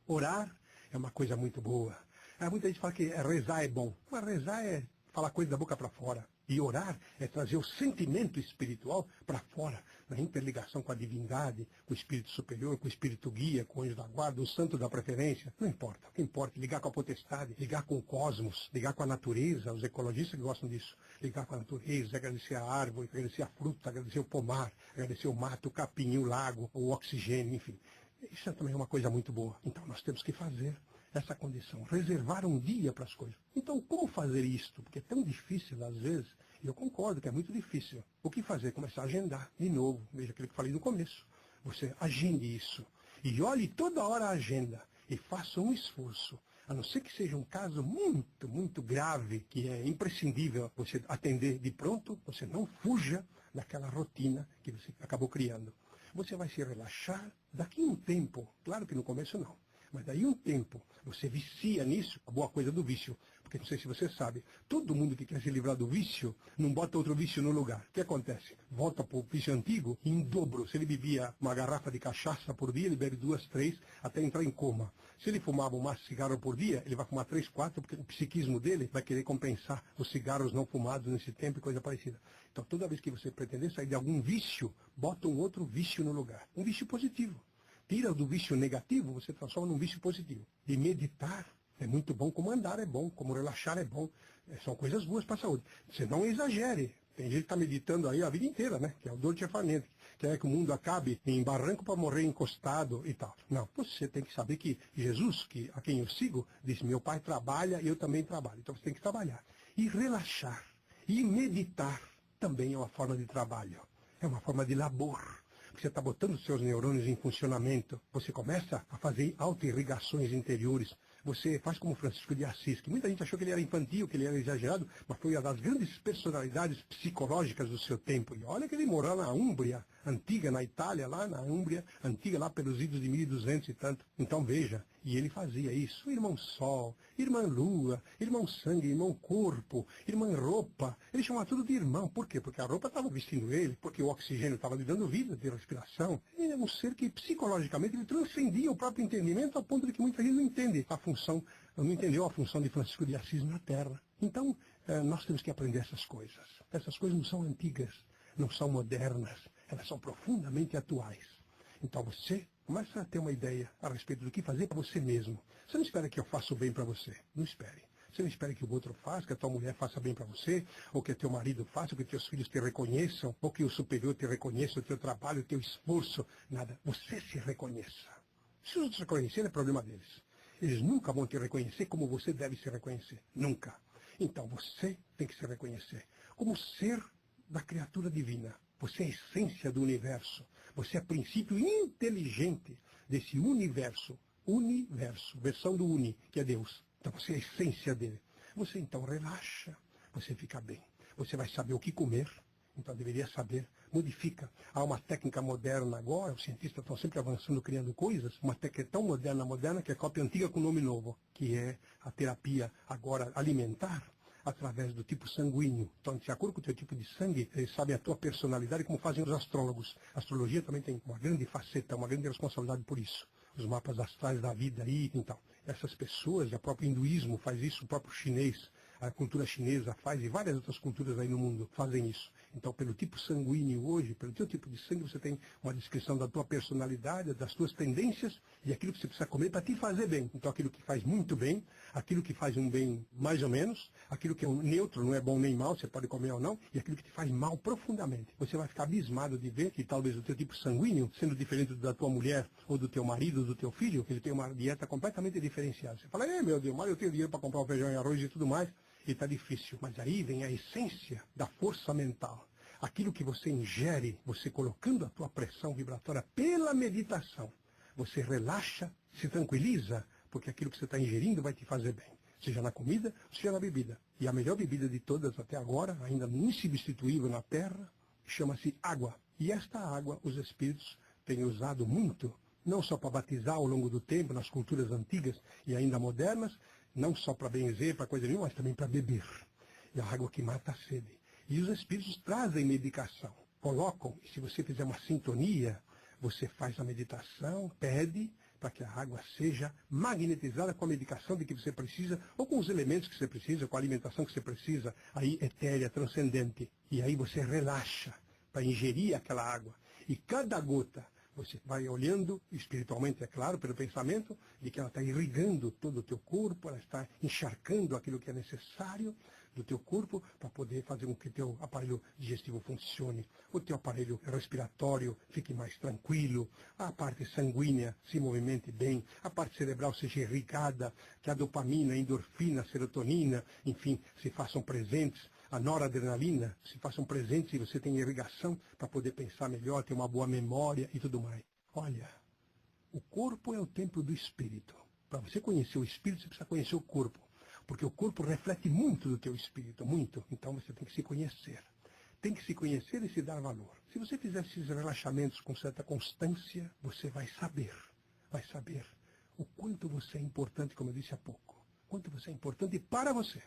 Orar é uma coisa muito boa. Muita gente fala que rezar é bom. Mas rezar é falar coisa da boca para fora. E orar é trazer o sentimento espiritual para fora, na interligação com a divindade, com o espírito superior, com o espírito guia, com o anjo da guarda, o santo da preferência. Não importa. O que importa é ligar com a potestade, ligar com o cosmos, ligar com a natureza, os ecologistas que gostam disso. Ligar com a natureza, agradecer a árvore, agradecer a fruta, agradecer o pomar, agradecer o mato, o capim, o lago, o oxigênio, enfim. Isso também é uma coisa muito boa. Então nós temos que fazer essa condição, reservar um dia para as coisas. Então, como fazer isto? Porque é tão difícil, às vezes, e eu concordo que é muito difícil. O que fazer? Começar a agendar, de novo, veja aquilo que eu falei no começo. Você agende isso, e olhe toda hora a agenda, e faça um esforço, a não ser que seja um caso muito, muito grave, que é imprescindível você atender de pronto, você não fuja daquela rotina que você acabou criando. Você vai se relaxar daqui a um tempo, claro que no começo não. Mas daí um tempo, você vicia nisso, a boa coisa do vício. Porque não sei se você sabe, todo mundo que quer se livrar do vício, não bota outro vício no lugar. O que acontece? Volta para o vício antigo em dobro. Se ele bebia uma garrafa de cachaça por dia, ele bebe 2, 3, até entrar em coma. Se ele fumava um maço de cigarro por dia, ele vai fumar 3, 4, porque o psiquismo dele vai querer compensar os cigarros não fumados nesse tempo e coisa parecida. Então toda vez que você pretender sair de algum vício, bota um outro vício no lugar. Um vício positivo. Tira do vício negativo, você transforma num vício positivo. E meditar é muito bom, como andar é bom, como relaxar é bom. São coisas boas para a saúde. Você não exagere. Tem gente que está meditando aí a vida inteira, né? Que é o Dolce Far Niente. Quer que o mundo acabe em barranco para morrer encostado e tal. Não, você tem que saber que Jesus, a quem eu sigo, disse, meu pai trabalha e eu também trabalho. Então você tem que trabalhar. E relaxar. E meditar também é uma forma de trabalho. É uma forma de labor. Você está botando os seus neurônios em funcionamento, você começa a fazer auto-irrigações interiores, você faz como Francisco de Assis, que muita gente achou que ele era infantil, que ele era exagerado, mas foi uma das grandes personalidades psicológicas do seu tempo. E olha que ele morou na Úmbria, antiga, na Itália, lá na Úmbria, antiga, lá pelos idos de 1200 e tanto. Então veja, e ele fazia isso, irmão Sol, irmã Lua, irmão Sangue, irmão Corpo, irmã Roupa, ele chamava tudo de irmão. Por quê? Porque a roupa estava vestindo ele, porque o oxigênio estava lhe dando vida, de respiração. Ele é um ser que psicologicamente ele transcendia o próprio entendimento, ao ponto de que muita gente não entende a função, não entendeu a função de Francisco de Assis na Terra. Então, nós temos que aprender essas coisas. Essas coisas não são antigas, não são modernas, elas são profundamente atuais. Então você começa a ter uma ideia a respeito do que fazer para você mesmo. Você não espera que eu faça o bem para você. Não espere. Você não espera que o outro faça, que a tua mulher faça bem para você, ou que o teu marido faça, ou que teus filhos te reconheçam, ou que o superior te reconheça, o teu trabalho, o teu esforço, nada. Você se reconheça. Se os outros reconhecerem, é problema deles. Eles nunca vão te reconhecer como você deve se reconhecer. Nunca. Então você tem que se reconhecer como ser da criatura divina. Você é a essência do universo. Você é princípio inteligente desse universo. Universo, versão do uni, que é Deus. Então você é a essência dele. Você então relaxa, você fica bem. Você vai saber o que comer, então deveria saber, modifica. Há uma técnica moderna agora, os cientistas estão sempre avançando, criando coisas, uma técnica tão moderna, que é cópia antiga com nome novo, que é a terapia agora alimentar, através do tipo sanguíneo. Então, de acordo com o teu tipo de sangue, eles sabem a tua personalidade, como fazem os astrólogos. A astrologia também tem uma grande faceta, uma grande responsabilidade por isso. Os mapas astrais da vida aí, então. Essas pessoas, o próprio hinduísmo faz isso, o próprio chinês, a cultura chinesa faz, e várias outras culturas aí no mundo fazem isso. Então, pelo tipo sanguíneo hoje, pelo teu tipo de sangue, você tem uma descrição da tua personalidade, das tuas tendências e aquilo que você precisa comer para te fazer bem. Então, aquilo que faz muito bem, aquilo que faz um bem mais ou menos, aquilo que é um neutro, não é bom nem mal, você pode comer ou não, e aquilo que te faz mal profundamente. Você vai ficar abismado de ver que talvez o teu tipo sanguíneo, sendo diferente da tua mulher, ou do teu marido, ou do teu filho, ele tem uma dieta completamente diferenciada. Você fala, meu Deus, mas eu tenho dinheiro para comprar o feijão e arroz e tudo mais. E está difícil. Mas aí vem a essência da força mental. Aquilo que você ingere, você colocando a tua pressão vibratória pela meditação. Você relaxa, se tranquiliza, porque aquilo que você está ingerindo vai te fazer bem. Seja na comida, seja na bebida. E a melhor bebida de todas até agora, ainda insubstituível na Terra, chama-se água. E esta água, os espíritos têm usado muito, não só para batizar ao longo do tempo, nas culturas antigas e ainda modernas, não só para benzer, para coisa nenhuma, mas também para beber. E a água que mata a sede. E os espíritos trazem medicação, colocam, e se você fizer uma sintonia, você faz a meditação, pede para que a água seja magnetizada com a medicação de que você precisa, ou com os elementos que você precisa, com a alimentação que você precisa, aí etérea, transcendente. E aí você relaxa para ingerir aquela água. E cada gota, você vai olhando, espiritualmente, é claro, pelo pensamento, de que ela está irrigando todo o teu corpo, ela está encharcando aquilo que é necessário do teu corpo para poder fazer com que o teu aparelho digestivo funcione, o teu aparelho respiratório fique mais tranquilo, a parte sanguínea se movimente bem, a parte cerebral seja irrigada, que a dopamina, a endorfina, a serotonina, enfim, se façam presentes, a noradrenalina, se façam presentes e você tem irrigação para poder pensar melhor, ter uma boa memória e tudo mais. Olha, o corpo é o templo do espírito. Para você conhecer o espírito, você precisa conhecer o corpo. Porque o corpo reflete muito do teu espírito, muito. Então você tem que se conhecer. Tem que se conhecer e se dar valor. Se você fizer esses relaxamentos com certa constância, você vai saber o quanto você é importante, como eu disse há pouco. O quanto você é importante para você.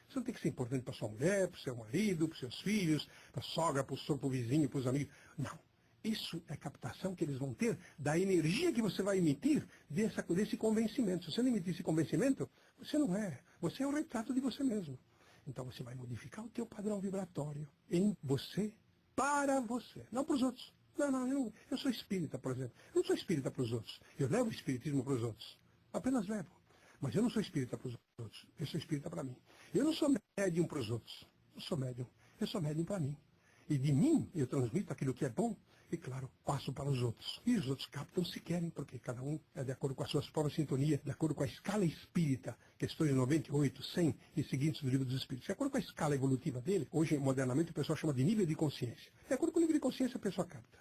Você não tem que ser importante para sua mulher, para o seu marido, para os seus filhos, para a sogra, para o vizinho, para os amigos. Não. Isso é captação que eles vão ter da energia que você vai emitir desse convencimento. Se você não emitir esse convencimento, você não é. Você é o retrato de você mesmo. Então você vai modificar o teu padrão vibratório em você, para você, não para os outros. Não, eu sou espírita, por exemplo. Eu não sou espírita para os outros. Eu levo o espiritismo para os outros. Apenas levo. Mas eu não sou espírita para os outros. Eu sou espírita para mim. Eu não sou médium para os outros. Eu sou médium. Eu sou médium para mim. E de mim eu transmito aquilo que é bom e, claro, passo para os outros. E os outros captam se querem, porque cada um é de acordo com as suas próprias sintonias, de acordo com a escala espírita, questões 98, 100 e seguintes do livro dos Espíritos. De acordo com a escala evolutiva dele, hoje, modernamente, o pessoal chama de nível de consciência. De acordo com o nível de consciência, a pessoa capta.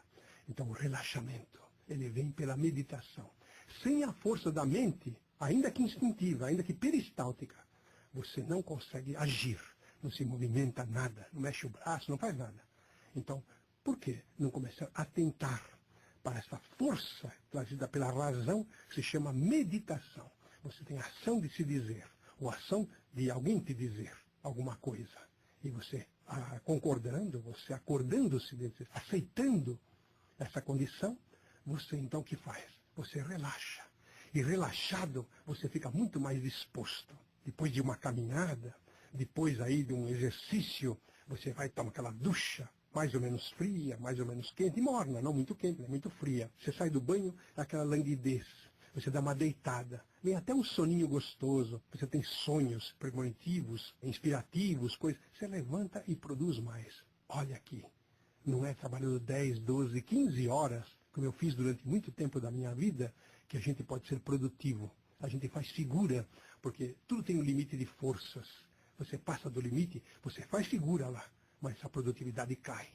Então, o relaxamento, ele vem pela meditação. Sem a força da mente, ainda que instintiva, ainda que peristáltica, você não consegue agir, não se movimenta nada, não mexe o braço, não faz nada. Então, por que não começar a atentar para essa força trazida pela razão que se chama meditação? Você tem a ação de se dizer, ou a ação de alguém te dizer alguma coisa. E você concordando, você acordando-se, aceitando essa condição, você então o que faz? Você relaxa. E relaxado, você fica muito mais disposto. Depois de uma caminhada, depois aí de um exercício, você vai tomar aquela ducha, mais ou menos fria, mais ou menos quente, e morna, não muito quente, não muito fria. Você sai do banho, aquela languidez. você dá uma deitada, vem até um soninho gostoso, você tem sonhos premonitivos, inspirativos, coisas, você levanta e produz mais. Olha aqui, não é trabalhando 10, 12, 15 horas, como eu fiz durante muito tempo da minha vida, que a gente pode ser produtivo. A gente faz figura, porque tudo tem um limite de forças. Você passa do limite, você faz figura lá, mas a produtividade cai.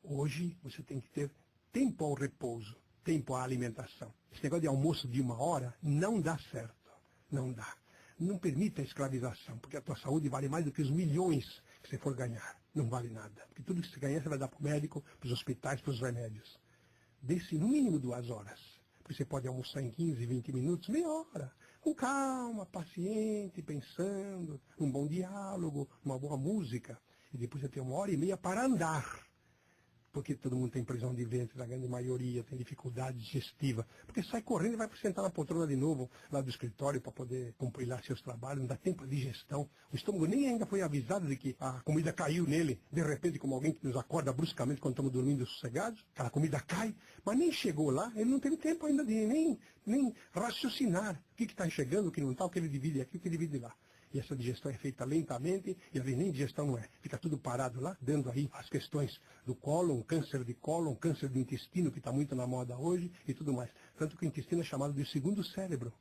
Hoje você tem que ter tempo ao repouso, tempo à alimentação. Esse negócio de almoço de 1 hora não dá certo. Não dá. Não permita a escravização, porque a tua saúde vale mais do que os milhões que você for ganhar. Não vale nada. Porque tudo que você ganhar, você vai dar para o médico, para os hospitais, para os remédios. Desse no mínimo 2 horas. Porque você pode almoçar em 15, 20 minutos, meia hora. Com calma, paciente, pensando, um bom diálogo, uma boa música. E depois você tem 1 hora e meia para andar. Porque todo mundo tem prisão de ventre, a grande maioria tem dificuldade digestiva. Porque sai correndo e vai sentar na poltrona de novo, lá do escritório, para poder cumprir lá seus trabalhos, não dá tempo de digestão. O estômago nem ainda foi avisado de que a comida caiu nele, de repente, como alguém que nos acorda bruscamente quando estamos dormindo sossegados, aquela comida cai, mas nem chegou lá, ele não teve tempo ainda de nem raciocinar o que está chegando, o que não está, o que ele divide aqui, o que ele divide lá. E essa digestão é feita lentamente, e às vezes nem digestão não é. Fica tudo parado lá, dando aí as questões do cólon, câncer de intestino, que está muito na moda hoje, e tudo mais. Tanto que o intestino é chamado de segundo cérebro.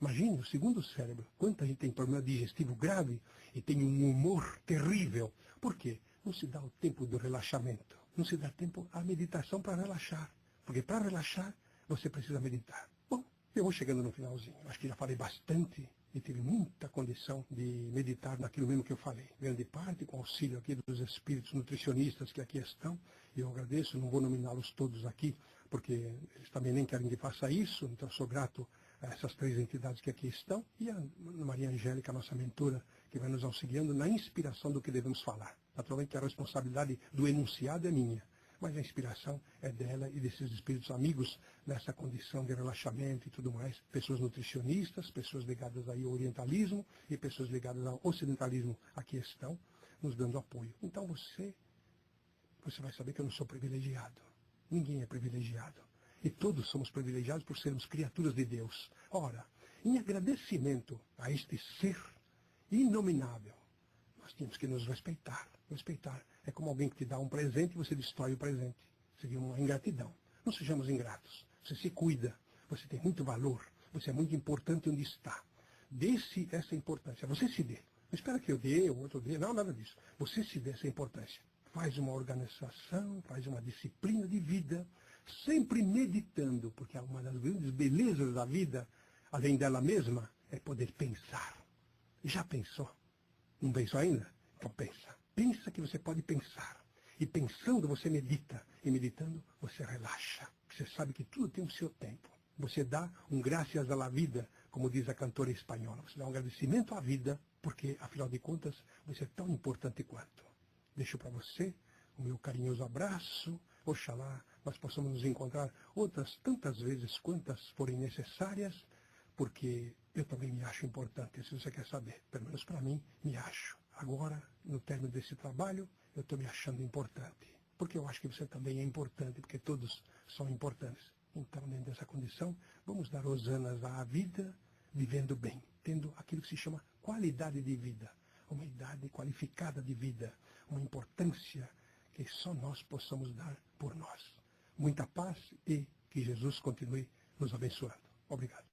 Imagine, o segundo cérebro. Quanta gente tem problema digestivo grave e tem um humor terrível. Por quê? Não se dá o tempo do relaxamento. Não se dá tempo à meditação para relaxar. Porque para relaxar, você precisa meditar. Bom, eu vou chegando no finalzinho. Acho que já falei bastante e tive muita condição de meditar naquilo mesmo que eu falei. Grande parte com auxílio aqui dos espíritos nutricionistas que aqui estão. E eu agradeço, não vou nominá-los todos aqui, porque eles também nem querem que faça isso. Então sou grato a essas 3 entidades que aqui estão. E a Maria Angélica, nossa mentora, que vai nos auxiliando na inspiração do que devemos falar. Naturalmente a responsabilidade do enunciado é minha. Mas a inspiração é dela e desses espíritos amigos nessa condição de relaxamento e tudo mais. Pessoas nutricionistas, pessoas ligadas aí ao orientalismo e pessoas ligadas ao ocidentalismo aqui estão nos dando apoio. Então você vai saber que eu não sou privilegiado. Ninguém é privilegiado. E todos somos privilegiados por sermos criaturas de Deus. Ora, em agradecimento a este ser inominável, nós temos que nos respeitar. Respeitar é como alguém que te dá um presente e você destrói o presente. Seria uma ingratidão. Não sejamos ingratos. Você se cuida. Você tem muito valor. Você é muito importante onde está. Dê-se essa importância. Você se dê. Não espera que eu dê, o outro dê. Não, nada disso. Você se dê essa importância. Faz uma organização, faz uma disciplina de vida, sempre meditando, porque uma das grandes belezas da vida, além dela mesma, é poder pensar. Já pensou? Não pensou ainda? Então pensa. Pensa que você pode pensar. E pensando você medita. E meditando você relaxa. Você sabe que tudo tem o seu tempo. Você dá um graças à vida, como diz a cantora espanhola. Você dá um agradecimento à vida, porque, afinal de contas, você é tão importante quanto. Deixo para você o meu carinhoso abraço. Oxalá nós possamos nos encontrar outras tantas vezes quantas forem necessárias, porque eu também me acho importante, se você quer saber. Pelo menos para mim, me acho. Agora, no término desse trabalho, eu estou me achando importante. Porque eu acho que você também é importante, porque todos são importantes. Então, dentro dessa condição, vamos dar hosanas à vida, vivendo bem, tendo aquilo que se chama qualidade de vida. Uma idade qualificada de vida, uma importância que só nós possamos dar por nós. Muita paz e que Jesus continue nos abençoando. Obrigado.